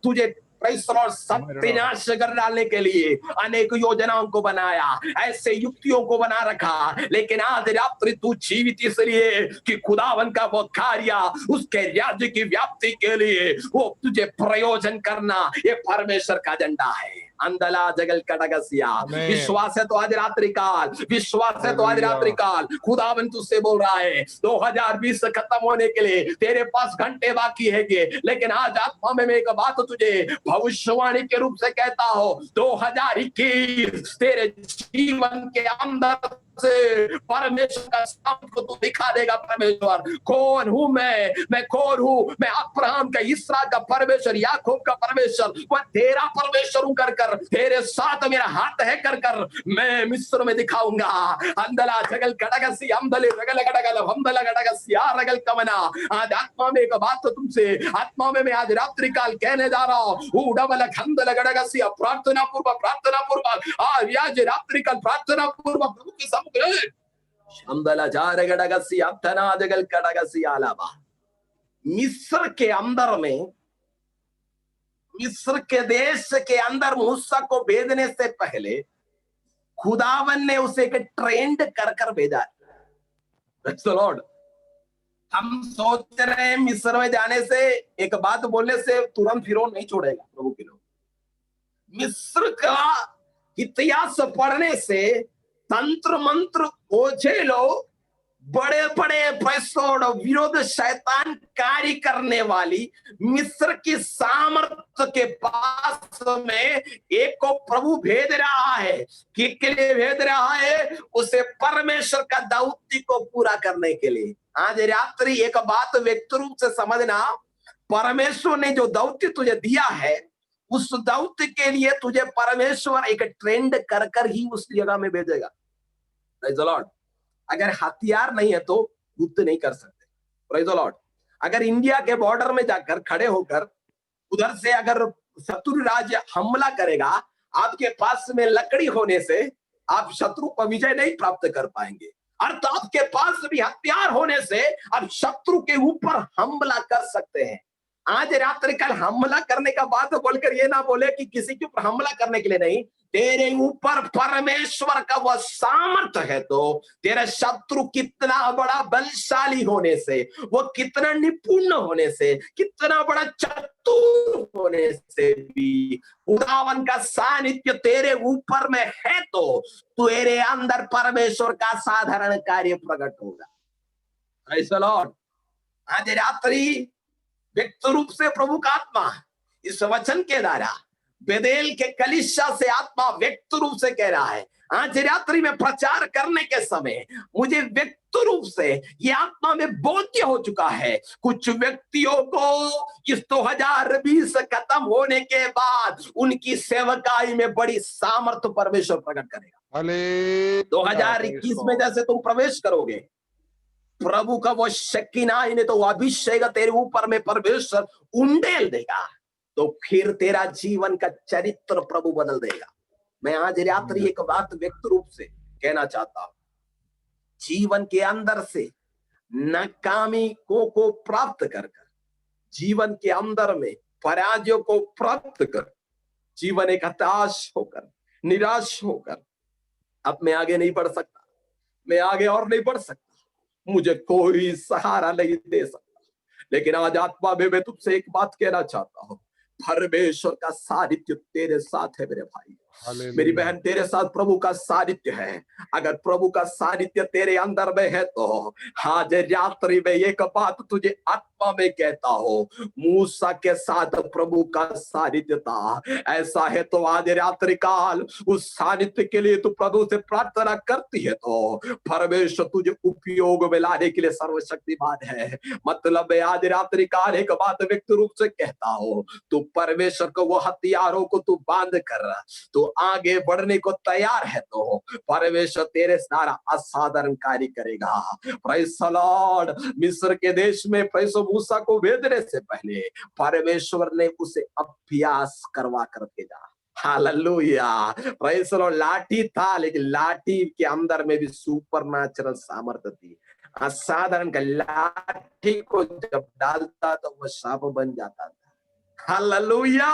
तुझे सत्यानाश कर डालने के लिए अनेक योजनाओं को बनाया, ऐसे युक्तियों को बना रखा। लेकिन आज रात्रि तू जीवित इसलिए कि खुदावन का वो कार्य, उसके राज्य की व्याप्ति के लिए वो तुझे प्रयोजन करना, ये परमेश्वर का एजेंडा है। अंदला जगल कटगसिया, विश्वास है तो आज रात्रि काल, विश्वास है तो आज रात्रि काल खुदावन तुझसे बोल रहा है 2020 खत्म होने के लिए तेरे पास घंटे बाकी है, लेकिन आज आत्मा में मैं एक बात तुझे भविष्यवाणी के रूप से कहता हूं, 2021 तेरे जीवन के अंदर से परमेश्वर का सामर्थ्य को तू दिखा देगा। परमेश्वर कौन हूं मैं कौन हूं? मैं अब्राहम का, इसराइल का परमेश्वर, याकूब का परमेश्वर, वह तेरा परमेश्वर हूं कर कर, तेरे साथ मेरा हाथ है कर कर मैं मिस्र में दिखाऊंगा। अंदला जगल गड़गसी अंदले रगल गड़गल हमदला गड़गसी या रगल कमना। आज आत्मा में एक बात तो तुमसे, आत्मा में मैं आज रात्रि काल कहने जा रहा हूं, उड़बल खंदल गड़गसी, प्रार्थना पूर्वक आज रात्रि काल प्रार्थना पूर्वक प्रभु के सम्मुख अंदला जा रगड़गसी अथना जगल गड़गसी आलाबा। मिस्र के अंदर में, मिस्र के देश के अंदर मूसा को भेजने से पहले खुदावन ने उसे एक ट्रेंड कर कर भेजा। लॉर्ड, हम सोच रहे हैं मिस्र में जाने से, एक बात बोलने से तुरंत फिरौन नहीं छोड़ेगा प्रभु के लोग। मिस्र का इतिहास पढ़ने से तंत्र मंत्र ओझे लोग, बड़े बड़े पैसों और विरोध शैतान कार्य करने वाली मिस्र की सामर्थ्य के पास में एक को प्रभु भेज रहा है। के लिए भेज रहा है? उसे परमेश्वर का दौत्य को पूरा करने के लिए। आज रात्रि एक बात व्यक्त रूप से समझना, परमेश्वर ने जो दौत्य तुझे दिया है, उस दौत्य के लिए तुझे परमेश्वर एक ट्रेंड कर कर ही उस जगह में भेजेगा। Praise the Lord. अगर हथियार नहीं है तो युद्ध नहीं कर सकते। Praise the Lord. अगर इंडिया के बॉर्डर में जाकर खड़े होकर उधर से अगर शत्रु राज्य हमला करेगा, आपके पास में लकड़ी होने से आप शत्रु पर विजय नहीं प्राप्त कर पाएंगे। अर्थात आपके पास भी हथियार होने से आप शत्रु के ऊपर हमला कर सकते हैं। आज रात्रि कल हमला करने का बात बोलकर ये ना बोले कि किसी के ऊपर हमला करने के लिए नहीं, तेरे ऊपर परमेश्वर का वह सामर्थ्य है तो तेरा शत्रु कितना बड़ा बलशाली होने से, वो कितना निपुण होने से, कितना बड़ा चतुर होने से भी खुदावन का सानिध्य तेरे ऊपर में है तो तेरे अंदर परमेश्वर का साधारण कार्य प्रकट होगा। Praise the Lord. आज रात्रि व्यक्त रूप से प्रभु का आत्मा इस वचन के द्वारा बेदेल के कलीसिया से आत्मा व्यक्त रूप से कह रहा है, आज रात्रि में प्रचार करने के समय मुझे व्यक्त रूप से ये आत्मा में बोध्य हो चुका है, कुछ व्यक्तियों को इस 2020 खत्म होने के बाद उनकी सेवकाई में बड़ी सामर्थ्य परमेश्वर प्रकट करेगा। 2021 में जैसे तुम प्रवेश करोगे, प्रभु का वो शकीना ने तो अभिषेक तेरे ऊपर में परमेश्वर उंडेल देगा, तो फिर तेरा जीवन का चरित्र प्रभु बदल देगा। मैं आज रात्रि एक बात व्यक्त रूप से कहना चाहता हूं, जीवन के अंदर से नाकामी को प्राप्त कर कर, जीवन के अंदर में पराजय को प्राप्त कर, जीवन एक हताश होकर, निराश होकर, अब मैं आगे नहीं बढ़ सकता, मैं आगे और नहीं बढ़ सकता, मुझे कोई सहारा नहीं दे सकता। लेकिन आज आत्मा में मैं तुझसे एक बात कहना चाहता हूं, परमेश्वर का सानिध्य तेरे साथ है मेरे भाई, मेरी बहन, तेरे साथ प्रभु का सानिध्य है। अगर प्रभु का सानिध्य तेरे अंदर में है तो आज रात्रि में एक बात तुझे आत्मा में कहता हो, मूसा के साथ प्रभु का सानिध्य था, ऐसा है तो आज रात्रि काल उस सानिध्य के लिए तू प्रभु से प्रार्थना करती है तो परमेश्वर तुझे उपयोग में लाने के लिए सर्वशक्तिमान है। मतलब मैं आज रात्रि काल एक बात व्यक्त रूप से कहता हूं, तू परमेश्वर को वो हथियारों को तू बांध कर तो आगे बढ़ने को तैयार है तो परमेश्वर तेरे सारा असाधारण कार्य करेगा। Praise the Lord. मिस्र के देश में प्रेषो मूसा को भेजने से पहले परमेश्वर ने उसे अभ्यास करवा कर भेजा। हालेलुया। Praise the Lord. लाठी था, लेकिन लाठी के अंदर में भी सुपरनैचुरल सामर्थ्य थी। असाधारण का लाठी को जब डालता तो वह सांप बन जाता था। हालेलुया।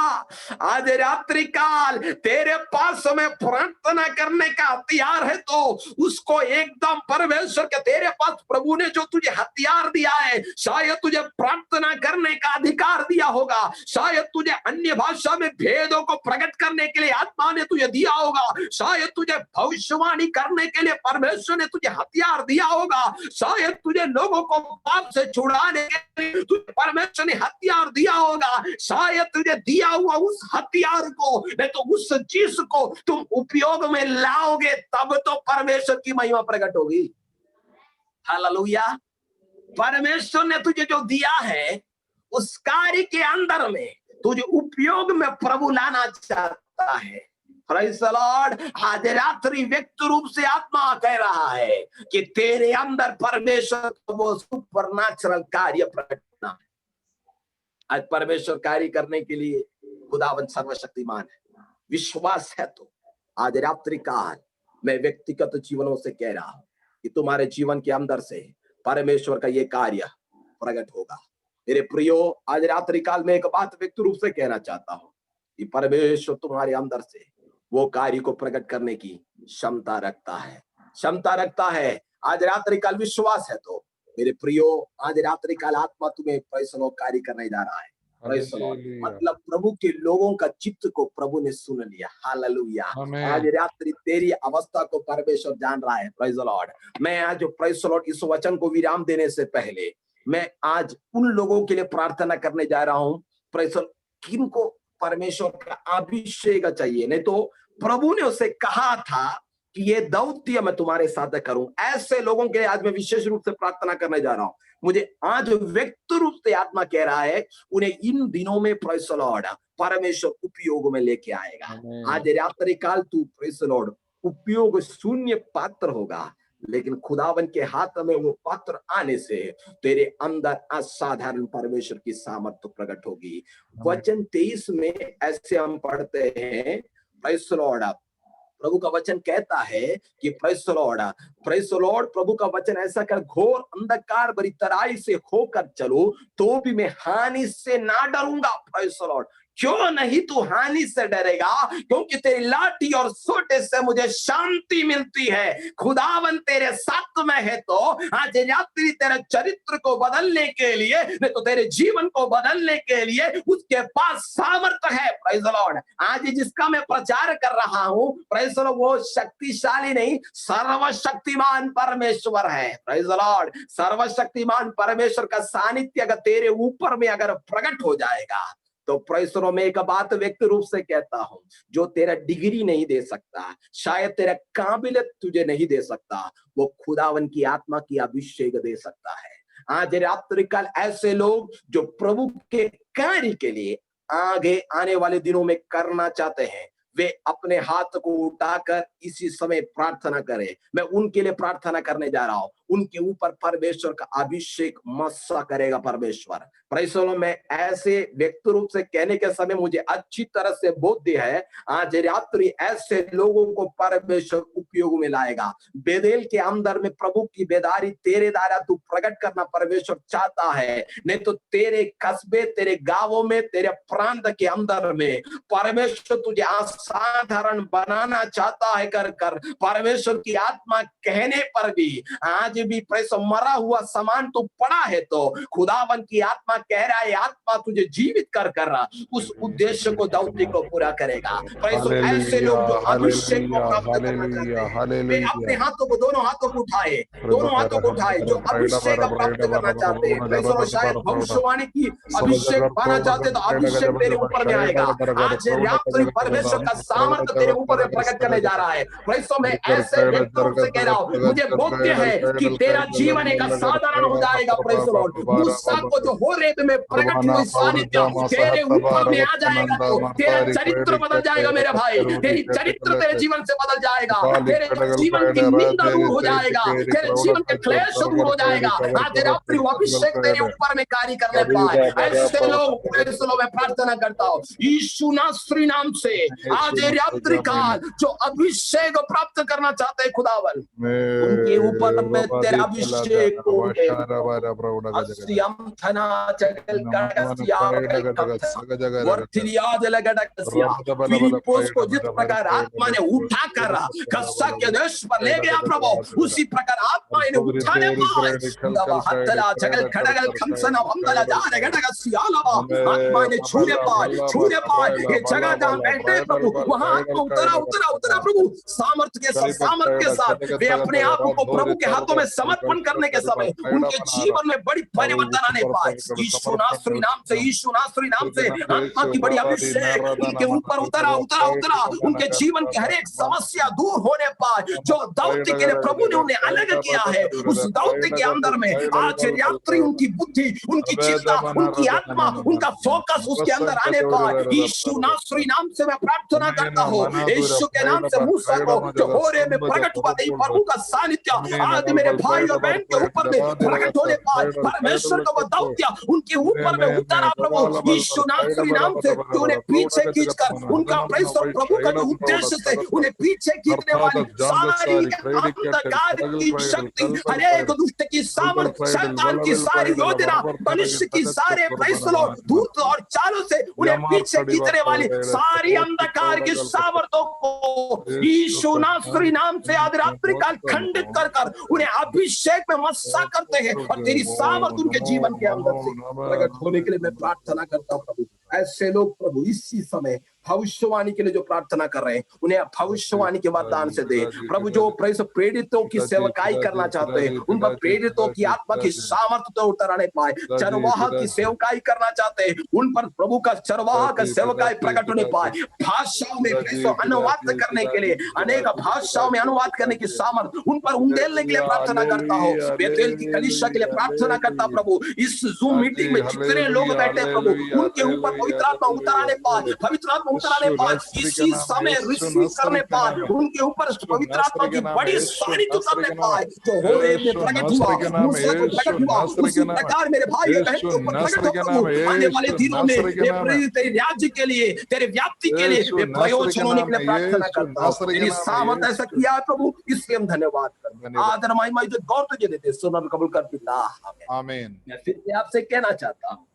आज रात्रि काल तेरे पास में प्रार्थना करने का हथियार है तो उसको एकदम परमेश्वर के, तेरे पास प्रभु ने जो तुझे हथियार दिया है, शायद तुझे प्रार्थना करने का अधिकार दिया होगा, शायद तुझे अन्य भाषा में भेदों को प्रकट करने के लिए आत्मा ने तुझे दिया होगा, शायद तुझे भविष्यवाणी करने के लिए परमेश्वर ने तुझे हथियार दिया होगा, शायद तुझे लोगों को पाप से छुड़ाने के लिए तुझे परमेश्वर ने हथियार दिया होगा, शायद शायद तुझे दिया हुआ उस हथियार को, नहीं तो उस चीज को तुम उपयोग में लाओगे, तब तो परमेश्वर की महिमा प्रकट होगी। हालेलुया। परमेश्वर ने तुझे जो दिया है उस कार्य के अंदर में तुझे उपयोग में प्रभु लाना चाहता है। Praise the Lord. आज रात्रि व्यक्ति रूप से आत्मा कह रहा है कि तेरे अंदर परमेश्वर का वो सुपरनैचुरल कार्य प्रकट करना है। आज परमेश्वर कार्य करने के लिए खुदावंद सर्वशक्तिमान है। विश्वास है तो आज रात्रि काल मैं व्यक्तिगत जीवनों से कह रहा हूं कि तुम्हारे जीवन के अंदर से परमेश्वर का ये कार्य प्रकट होगा। मेरे प्रियो, आज रात्रि काल में एक बात व्यक्ति रूप से कहना चाहता हूं कि परमेश्वर तुम्हारे अंदर से वो कार्य को प्रकट करने की क्षमता रखता है, क्षमता रखता है। आज रात्रि काल विश्वास है तो मेरे प्रियो, आज रात्रि काल आत्मा तुम्हें प्रसन्न कार्य करने जा रहा है। मतलब प्रभु के लोगों का चित्त को प्रभु ने सुन लिया। हालेलुया। आज रात्रि तेरी अवस्था को परमेश्वर जान रहा है। Praise the Lord. मैं आज प्रेज़ द लॉर्ड इस वचन को विराम देने से पहले मैं आज उन लोगों के लिए प्रार्थना करने जा रहा हूं, प्रेज़ द लॉर्ड, किनको परमेश्वर का अभिषेक चाहिए। नहीं तो प्रभु ने उसे कहा था कि ये दौत्य मैं तुम्हारे साथ करूं। ऐसे लोगों के लिए आज मैं विशेष रूप से प्रार्थना करने जा रहा हूं। मुझे आज व्यक्ति रूप से आत्मा कह रहा है उन्हें इन दिनों में प्रेज़ द लॉर्ड परमेश्वर उपयोग में लेके आएगा। आज रात्रि काल तू प्रेज़ द लॉर्ड उपयोग शून्य पात्र होगा, लेकिन खुदावन के हाथ में वो पात्र आने से तेरे अंदर असाधारण परमेश्वर की सामर्थ्य प्रकट होगी। वचन 23 में ऐसे हम पढ़ते हैं, प्रेज़ द लॉर्ड, प्रभु का वचन कहता है कि praise the lord, praise the lord, प्रभु का वचन ऐसा कर, घोर अंधकार भरी तराई से होकर चलो तो भी मैं हानि से ना डरूंगा। Praise the Lord. क्यों नहीं तू हानि से डरेगा? क्योंकि तेरी लाठी और सोटे से मुझे शांति मिलती है। खुदावन तेरे साथ में है तो आज रात्रि तेरे चरित्र को बदलने के लिए, नहीं तो तेरे जीवन को बदलने के लिए उसके पास सामर्थ्य है। Praise the Lord. आज जिसका मैं प्रचार कर रहा हूं, प्रेज़ द लॉर्ड, वो शक्तिशाली नहीं, सर्वशक्तिमान परमेश्वर है। Praise the Lord. सर्वशक्तिमान परमेश्वर का सानिध्य अगर तेरे ऊपर में अगर प्रकट हो जाएगा तो प्रेज़ द लॉर्ड, मैं एक बात व्यक्ति रूप से कहता हूं, जो तेरा डिग्री नहीं दे सकता, शायद तेरा काबिलियत तुझे नहीं दे सकता, वो खुदावन की आत्मा की अभिषेक दे सकता है। आज रात्रि काल ऐसे लोग जो प्रभु के कार्य के लिए आगे आने वाले दिनों में करना चाहते हैं, वे अपने हाथ को उठाकर इसी समय प्रार्थना करें। मैं उनके लिए प्रार्थना करने जा रहा हूं। उनके ऊपर परमेश्वर का अभिषेक मस्सा करेगा परमेश्वर। Praise the Lord. मैं ऐसे व्यक्ति रूप से कहने के समय मुझे अच्छी तरह से बोध्य है, आज रात्रि ऐसे लोगों को परमेश्वर उपयोग में लाएगा। बेदेल के अंदर में प्रभु की बेदारी तेरे द्वारा तू प्रकट करना परमेश्वर चाहता है। नहीं तो तेरे कस्बे, तेरे गांवों में, तेरे प्रांत के अंदर में परमेश्वर तुझे असाधारण बनाना चाहता है। कर परमेश्वर की आत्मा कहने पर भी आज भी प्रेषो मरा हुआ सामान तो पड़ा है, तो खुदावन की आत्मा कह रहा है, आत्मा तुझे जीवित कर रहा उस उद्देश्य को, दौत्य को पूरा करेगा। प्रेषो ऐसे लोग जो अभिषेक को प्राप्त करना चाहते हैं, वे अपने हाथों को, दोनों हाथों को उठाए, दोनों हाथों को उठाए, जो अभिषेक प्राप्त करना चाहते हैं। प्रेषो शायद भविष्यवाणी की अभिषेक पाना चाहते तो अभिषेक तेरे ऊपर में आएगा। आज रात्रि परमेश्वर का सामर्थ्य तेरे ऊपर में प्रकट करने जा रहा है। प्रेषो मैं ऐसे व्यक्तियों से कह रहा हूं, मुझे बोध्य है कि तेरा जीवन एक असाधारण हो जाएगा। Praise the lord. मूसा को जो होरेब में प्रकट हुई सानिध्य तेरे ऊपर में आ जाएगा तो तेरा चरित्र बदल जाएगा मेरे भाई। तेरी चरित्र तेरे जीवन से बदल जाएगा। तेरे जीवन की निंदा दूर हो जाएगा, तेरे जीवन के क्लेश दूर हो जाएगा। आज रात्रि अभिषेक तेरे ऊपर में कार्य करने पाए ऐसे लोग, प्रेज़ द लॉर्ड, मैं प्रार्थना करता हूं यीशु नासरी नाम से। आज रात्रि काल जो अभिषेक प्राप्त करना चाहते हैं खुदावन, उनके ऊपर में तेरा अभिषेक को जिस प्रकार आत्मा ने उठाकर कस्सा के देश पर ले गया प्रभु, उसी प्रकार आत्मा ने उठाने आत्मा ने छूने पाए ये जगह जहां बैठे प्रभु, वहां आत्मा उतरा प्रभु, सामर्थ्य के साथ वे अपने आप को प्रभु के हाथों में में समर्पण करने के समय उनके जीवन में बड़ी परिवर्तन आने पाए। यीशु नासरी नाम से, यीशु नासरी नाम से आत्मा की बड़ी अभिषेक उनके ऊपर उतरा उतरा उतरा, उनके जीवन की हर एक समस्या दूर होने पाए। जो दौत्य के लिए प्रभु ने उन्हें अलग किया है, उस दौत्य के अंदर में आज रात्रि उनकी बुद्धि, उनकी चिंता, उनकी आत्मा, उनका फोकस उसके अंदर आने पाए। यीशु नासरी नाम से मैं प्रार्थना करता हूँ, यीशु के नाम से मूसा को जो होरे में प्रकट हुआ नहीं, प्रभु का सानिध्य आज मेरे भाई और बहन के ऊपर में प्रकट होने पाए। परमेश्वर का वो दौत्य उनके ऊपर में उतरा प्रभु यीशु नासरी नाम से, जो उन्हें पीछे खींचकर उनका प्रभु का जो उद्देश्य से उन्हें पीछे खींचने वाली सारी अंधकार की शक्ति, हरेक दुष्ट की सामर्थ, शैतान की सारी योजना, मनुष्य की सारे फैसलों, दूत और चालों से उन्हें पीछे खींचने वाली सारी अंधकार की सामर्थों को यीशु नासरी नाम से आज रात्रि काल खंडित कर कर उन्हें अभिषेक में मस्सा करते हैं और तेरी सामर्थ उनके जीवन के अंदर से प्रकट होने के लिए मैं प्रार्थना करता हूँ प्रभु। ऐसे लोग प्रभु इसी समय भविष्यवाणी के लिए जो प्रार्थना कर रहे हैं उन्हें भविष्यवाणी के वरदान से दे प्रभु। जो प्रेरितों की सेवकाई करना चाहते हैं उन पर प्रेरितों की आत्मा की सामर्थ्य तो उतराने पाए। चरवाहा की सेवकाई करना चाहते हैं उन पर प्रभु का चरवाहा का सेवकाई प्रकट होने पाए। भाषाओं में अनुवाद करने के लिए, अनेक भाषाओं में अनुवाद करने की सामर्थ्य उन पर उंडेलने के लिए प्रार्थना करता हूँ। बेतेल की कलीसिया के लिए प्रार्थना करता प्रभु। इस जूम मीटिंग में जितने लोग बैठे प्रभु उनके ऊपर पवित्र आत्मा उतराने पाए, पवित्र आत्मा उतराने पाए, इसी समय रिसीव करने पाए, उनके ऊपर पवित्र आत्मा की बड़ी सानिध्य उतरने पाए। जो होरे में प्रकट हुआ, मूसा को प्रकट हुआ, उसी प्रकार मेरे भाई बहन के ऊपर प्रकट हो प्रभु। आने वाले दिनों में तेरे राज्य के लिए, तेरे व्याप्ति के लिए मैं प्रयोजन होने के लिए प्रार्थना करता हूँ। तेरी सामर्थ ऐसा किया है प्रभु, इसलिए हम धन्यवाद करते हैं। आदर महिमा इज्जत गौर तुझे देते, सुन कबूल कर पिता, आमीन। मैं फिर से आपसे कहना चाहता हूँ,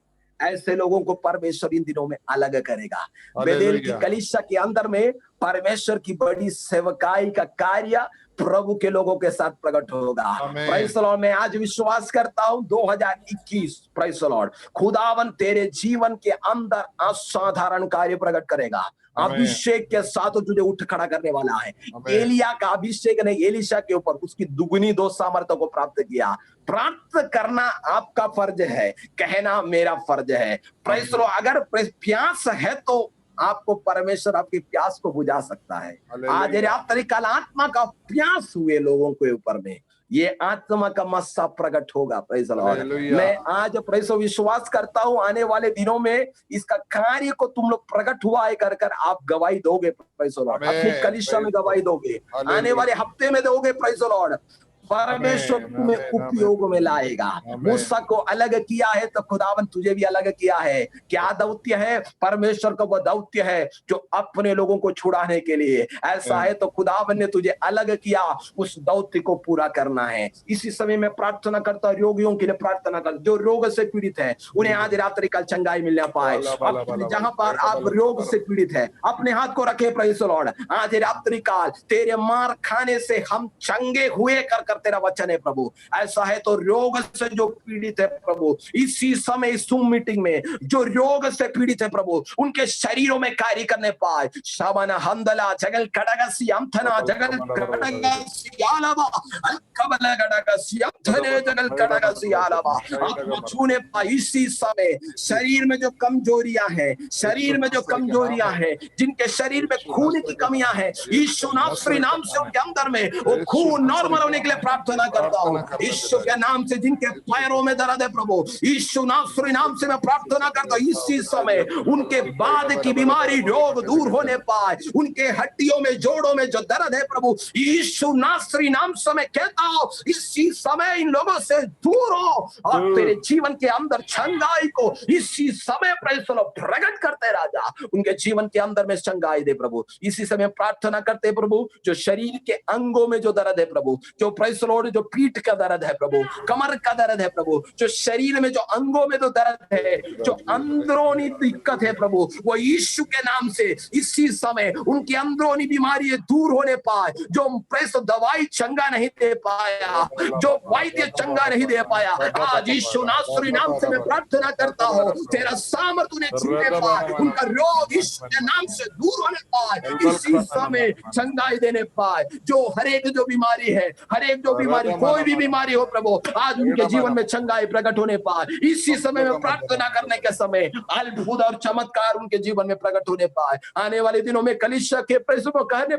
ऐसे लोगों को परमेश्वर इन दिनों में अलग करेगा। बेतेल की कलीसिया के अंदर में परमेश्वर की बड़ी सेवकाई का कार्य प्रभु के लोगों के साथ प्रकट होगा। Praise the Lord. मैं आज विश्वास करता हूं 2021 प्रेज़ द लॉर्ड खुदावन तेरे जीवन के अंदर असाधारण कार्य प्रकट करेगा। अभिषेक के साथ तुझे उठ खड़ा करने वाला है। एलिया का अभिषेक ने एलीशा के ऊपर उसकी दुगनी दो सामर्थ्य को प्राप्त किया। प्राप्त करना आपका फर्ज है, कहना मेरा फर्ज है। Praise the Lord. अगर प्यास है तो आपको परमेश्वर आपकी प्यास को बुझा सकता है। आज रात्रि काल आत्मा का प्यास हुए लोगों के ऊपर में ये आत्मा का मस्सा प्रकट होगा। Praise the Lord. मैं आज प्रेज़ विश्वास करता हूं आने वाले दिनों में इसका कार्य को तुम लोग प्रकट हुआ है कर कर आप गवाही दोगे। Praise the Lord. अपनी कलीसिया में गवाही दोगे, आने वाले हफ्ते में दोगे। Praise the Lord. परमेश्वर तुम्हें उपयोग में लाएगा। मूसा को अलग किया है तो खुदावन तुझे भी अलग किया है। क्या दौत्य है? परमेश्वर का वो दौत्य है जो अपने लोगों को छुड़ाने के लिए। ऐसा है तो खुदावन ने तुझे अलग किया, उस दौत्य को पूरा करना है। इसी समय में प्रार्थना करता रोगियों के लिए प्रार्थना कर, जो रोग से पीड़ित है उन्हें आज रात्रि कल चंगाई मिलना पाए। जहां पर आप रोग से पीड़ित है अपने हाथ को रखे। Praise the Lord. आज रात्रि काल तेरे मार खाने से हम चंगे हुए कर तेरा वचन है प्रभु। ऐसा है तो रोग से जो पीड़ित है प्रभु इसी समय इस Zoom मीटिंग में जो रोग से पीड़ित है प्रभु उनके शरीरों में कार्य करने पाए। शाबाना हंदला जगल कड़गसी अंथना जगल कड़गसी आलवा अलकबला कड़गसी अंथने जगल कड़गसी आलवा आपको छूने पाए। इसी समय शरीर में जो कमजोरियां हैं, शरीर में जो कमजोरियां हैं, जिनके शरीर में खून की कमियां हैं, यीशु नासरी नाम से उनके अंदर में वो खून नॉर्मल होने के लिए प्रार्थना करता हूँ। यीशु के नाम से जिनके पैरों में दर्द है प्रभु यीशु नासरी नाम से मैं प्रार्थना करता हूँ इसी समय उनके बाद की बीमारी रोग दूर होने पाए। उनके हड्डियों में जोड़ों में जो दर्द है प्रभु यीशु नासरी नाम से मैं कहता हूँ इसी समय इन लोगों से दूर हो और तेरे जीवन के अंदर चंगाई को इसी समय प्रकट करते राजा। उनके जीवन के अंदर में चंगाई दे प्रभु। इसी समय प्रार्थना करते प्रभु जो शरीर के अंगों में जो दर्द है प्रभु, जो प्रेज़ द लॉर्ड जो पीठ का दर्द है प्रभु, कमर का दर्द है प्रभु, जो शरीर में जो अंगों में जो दर्द है, जो अंदरूनी दिक्कत है प्रभु वो यीशु के नाम से इसी समय उनकी अंदरूनी बीमारी दूर होने पाए। जो प्रेस दवाई चंगा नहीं दे पाया, जो वैद्य चंगा नहीं दे पाया, आज यीशु नासरी नाम से मैं प्रार्थना करता हूँ तेरा सामर्थ उन्हें छूने पाए, उनका रोग यीशु के नाम से दूर होने पाए, इसी समय चंगाई देने पाए। जो हरेक जो बीमारी है, हरेक जो बीमारी, कोई भी बीमारी हो प्रभु, आज उनके जीवन में चंगाई प्रकट होने पाए। इसी समय में प्रार्थना करने के समय अद्भुत और चमत्कार उनके जीवन में प्रकट होने पाए। आने वाले दिनों में कलीसिया के प्रभु को कहने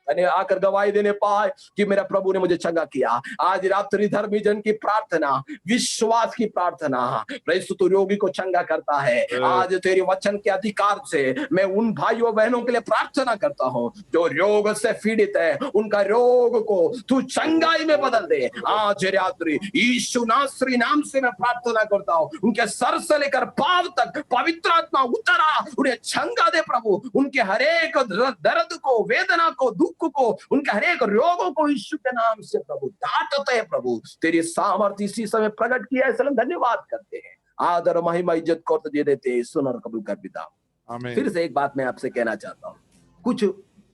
आकर गवाही देने पाए कि मेरा प्रभु ने मुझे चंगा किया। आज रात्रि धर्मी जन की प्रार्थना, विश्वास की प्रार्थना, प्रभु तू रोगी को चंगा करता है। आज तेरे वचन के अधिकार से मैं उन भाइयों बहनों के लिए प्रार्थना करता हूं जो रोग से पीड़ित है, उनका रोग को तू चंगाई में बदल दे। आज रात्रि यीशु नासरी नाम से मैं प्रार्थना करता हूं, उनके सर से लेकर पांव तक पवित्र आत्मा उतरा, उन्हें चंगा दे प्रभु। उनके हरेक दर्द को, वेदना को, दुख को, उनके हरेक रोगों को यीशु के नाम से प्रभु डांटते हैं। प्रभु तेरी सामर्थ्य इसी समय प्रकट किया है, इसलिए धन्यवाद करते हैं। आदर महिमा इज्जत को तुझे देते हैं, सुन और कबूल कर पिता। फिर से एक बात मैं आपसे कहना चाहता हूँ, कुछ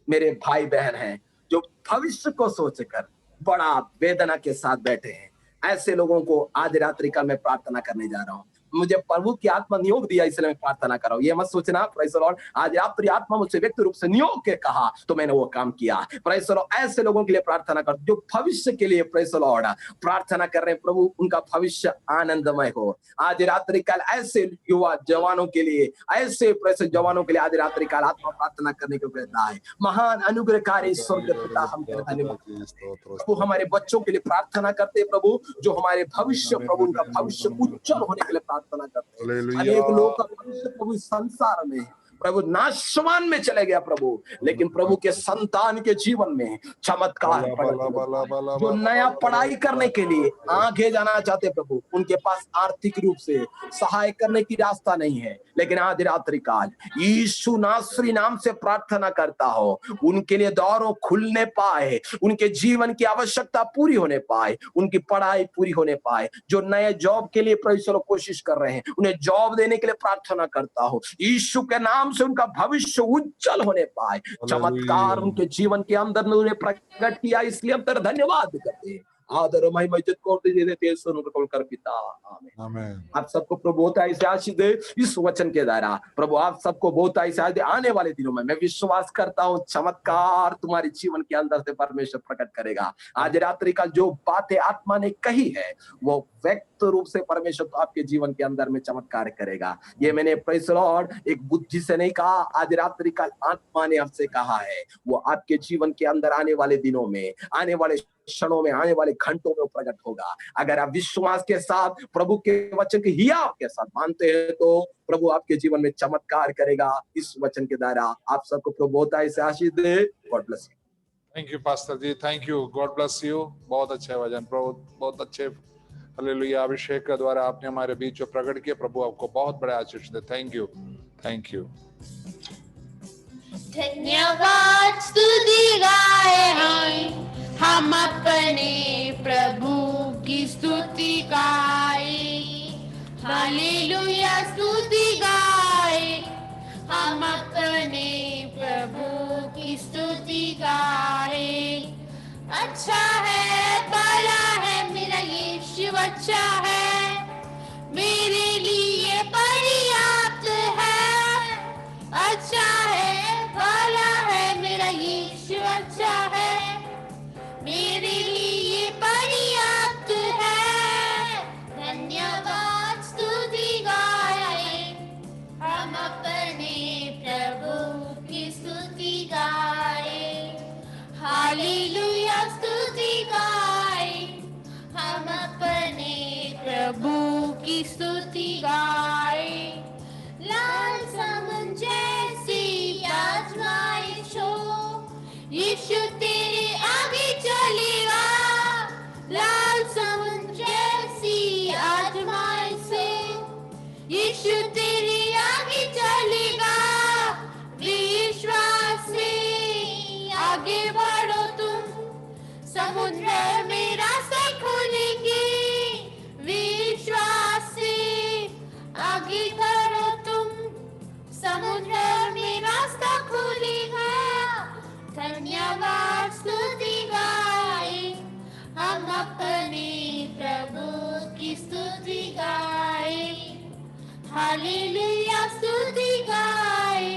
मेरे भाई बहन हैं जो भविष्य को सोचकर बड़ा वेदना के साथ बैठे हैं। ऐसे लोगों को आज रात्रि का मैं प्रार्थना करने जा रहा हूँ। मुझे प्रभु की आत्मा नियोग दिया, इसलिए मैं प्रार्थना कर रहा हूँ। ये मत सोचना प्रेज़ द लॉर्ड, आज रात्रि आत्मा मुझसे व्यक्ति रूप से नियोग के कहा तो मैंने वो काम किया। प्रेज़ द लॉर्ड, ऐसे लोगों के लिए प्रार्थना कर जो भविष्य के लिए प्रेज़ द लॉर्ड प्रार्थना कर रहे हैं। प्रभु उनका भविष्य आनंदमय हो। आज रात्रि काल ऐसे युवा जवानों के लिए, ऐसे प्रेस जवानों के लिए आज रात्रि काल आत्मा प्रार्थना करने को कहता है। महान अनुग्रहकारी ईश्वर के पिता, हम तेरा धन्यवाद प्रभु, हमारे बच्चों के लिए प्रार्थना करते हैं प्रभु, जो हमारे भविष्य प्रभु उनका भविष्य उज्जवल होने के लिए प्रार्थना करते हैं। अनेक लोग का भविष्य प्रभु संसार में प्रभु नाशवान में चले गया प्रभु, लेकिन प्रभु के संतान के जीवन में चमत्कार जो नया पढ़ाई करने के लिए आगे जाना चाहते प्रभु, उनके पास आर्थिक रूप से सहाय करने की रास्ता नहीं है, लेकिन आज रात्रि काल यीशु नासरी नाम से प्रार्थना करता हो, उनके लिए द्वारों खुलने पाए, उनके जीवन की आवश्यकता पूरी होने पाए, उनकी पढ़ाई पूरी होने पाए। जो नए जॉब के लिए प्रभु कोशिश कर रहे हैं, उन्हें जॉब देने के लिए प्रार्थना करता हो, यीशु के नाम से उनका भविष्य उज्जवल होने पाए। चमत्कार उनके जीवन के अंदर में उन्हें प्रकट किया, इसलिए हम तेरा धन्यवाद करते हैं। आदर महिमा इज्जत को देते हैं, सुन कबूल कर पिता। आमीन। आप सबको प्रभु बहुत ऐसे आशीष दे इस वचन के द्वारा। प्रभु आप सबको बहुत ऐसे आशीष दे। आने वाले दिनों में मैं विश्वास करता हूँ चमत्कार तुम्हारे जीवन के अंदर से परमेश्वर प्रकट करेगा। आज रात्रि का जो बातें आत्मा ने कही है, वो व्यक्त रूप से परमेश्वर तो आपके जीवन के अंदर में चमत्कार करेगा। ये मैंने प्रेज़ द लॉर्ड एक बुद्धि से नहीं कहा, आज रात्रि का आत्मा ने आपसे कहा है, वो आपके जीवन के अंदर आने वाले दिनों में, आने वाले क्षणों में, आने वाले घंटों में प्रकट होगा। अगर आप विश्वास के साथ प्रभु के वचन के हियाव के साथ मानते हैं तो प्रभु आपके जीवन में चमत्कार करेगा। इस वचन के द्वारा आप सबको प्रभु बहुत ऐसे आशीष दे। God bless you. Thank you pastor ji, thank you, God bless you. बहुत अच्छे वचन प्रभु, बहुत अच्छे हालेलुया अभिषेक के द्वारा आपने हमारे बीच जो प्रकट किया, प्रभु आपको बहुत बड़ा आशीष दे। Thank you, thank you. धन्यवाद स्तुति गाए हम अपने प्रभु की स्तुति गाए। हालेलुया स्तुति गाए हम अपने प्रभु की स्तुति गाए। अच्छा है, भला है, मेरा यीशु अच्छा है, मेरे लिए पर्याप्त है। अच्छा है, भला है, मेरा यीशु अच्छा है, मेरे लिए पर्याप्त है। धन्यवाद स्तुति गाए हम अपने प्रभु की स्तुति गाए। हालेलुया स्तुति गाए हम अपने प्रभु की स्तुति गाए। लाल समुद्र जैसी आजमाइश हो, यीशु तेरे आगे चलेगा। लाल समुद्र जैसी आजमाइश से यीशु तेरे आगे चलेगा। विश्वास से आगे बढ़ो तुम, समुद्र में रास्ते खुलेंगे। विश्वास से आगे बढ़ो तुम, समुद्र में रास्ता खुलेगा। धन्यवाद स्तुति गाए हम अपने प्रभु की स्तुति गाए। हालेलुया स्तुति गाए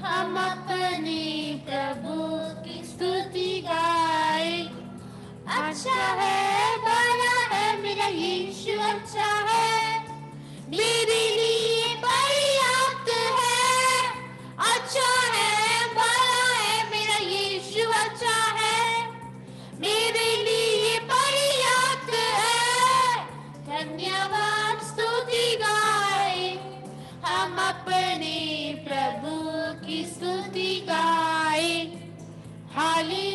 हम अपने प्रभु की स्तुति गाए। अच्छा है, भला है, मेरा यीशु अच्छा है, मेरे लिए पर्याप्त है, अच्छा है, भला है, मेरा यीशु अच्छा है, मेरे लिए पर्याप्त है। धन्यवाद स्तुति गाए, हम अपने प्रभु की स्तुति गाए। हालेलुया।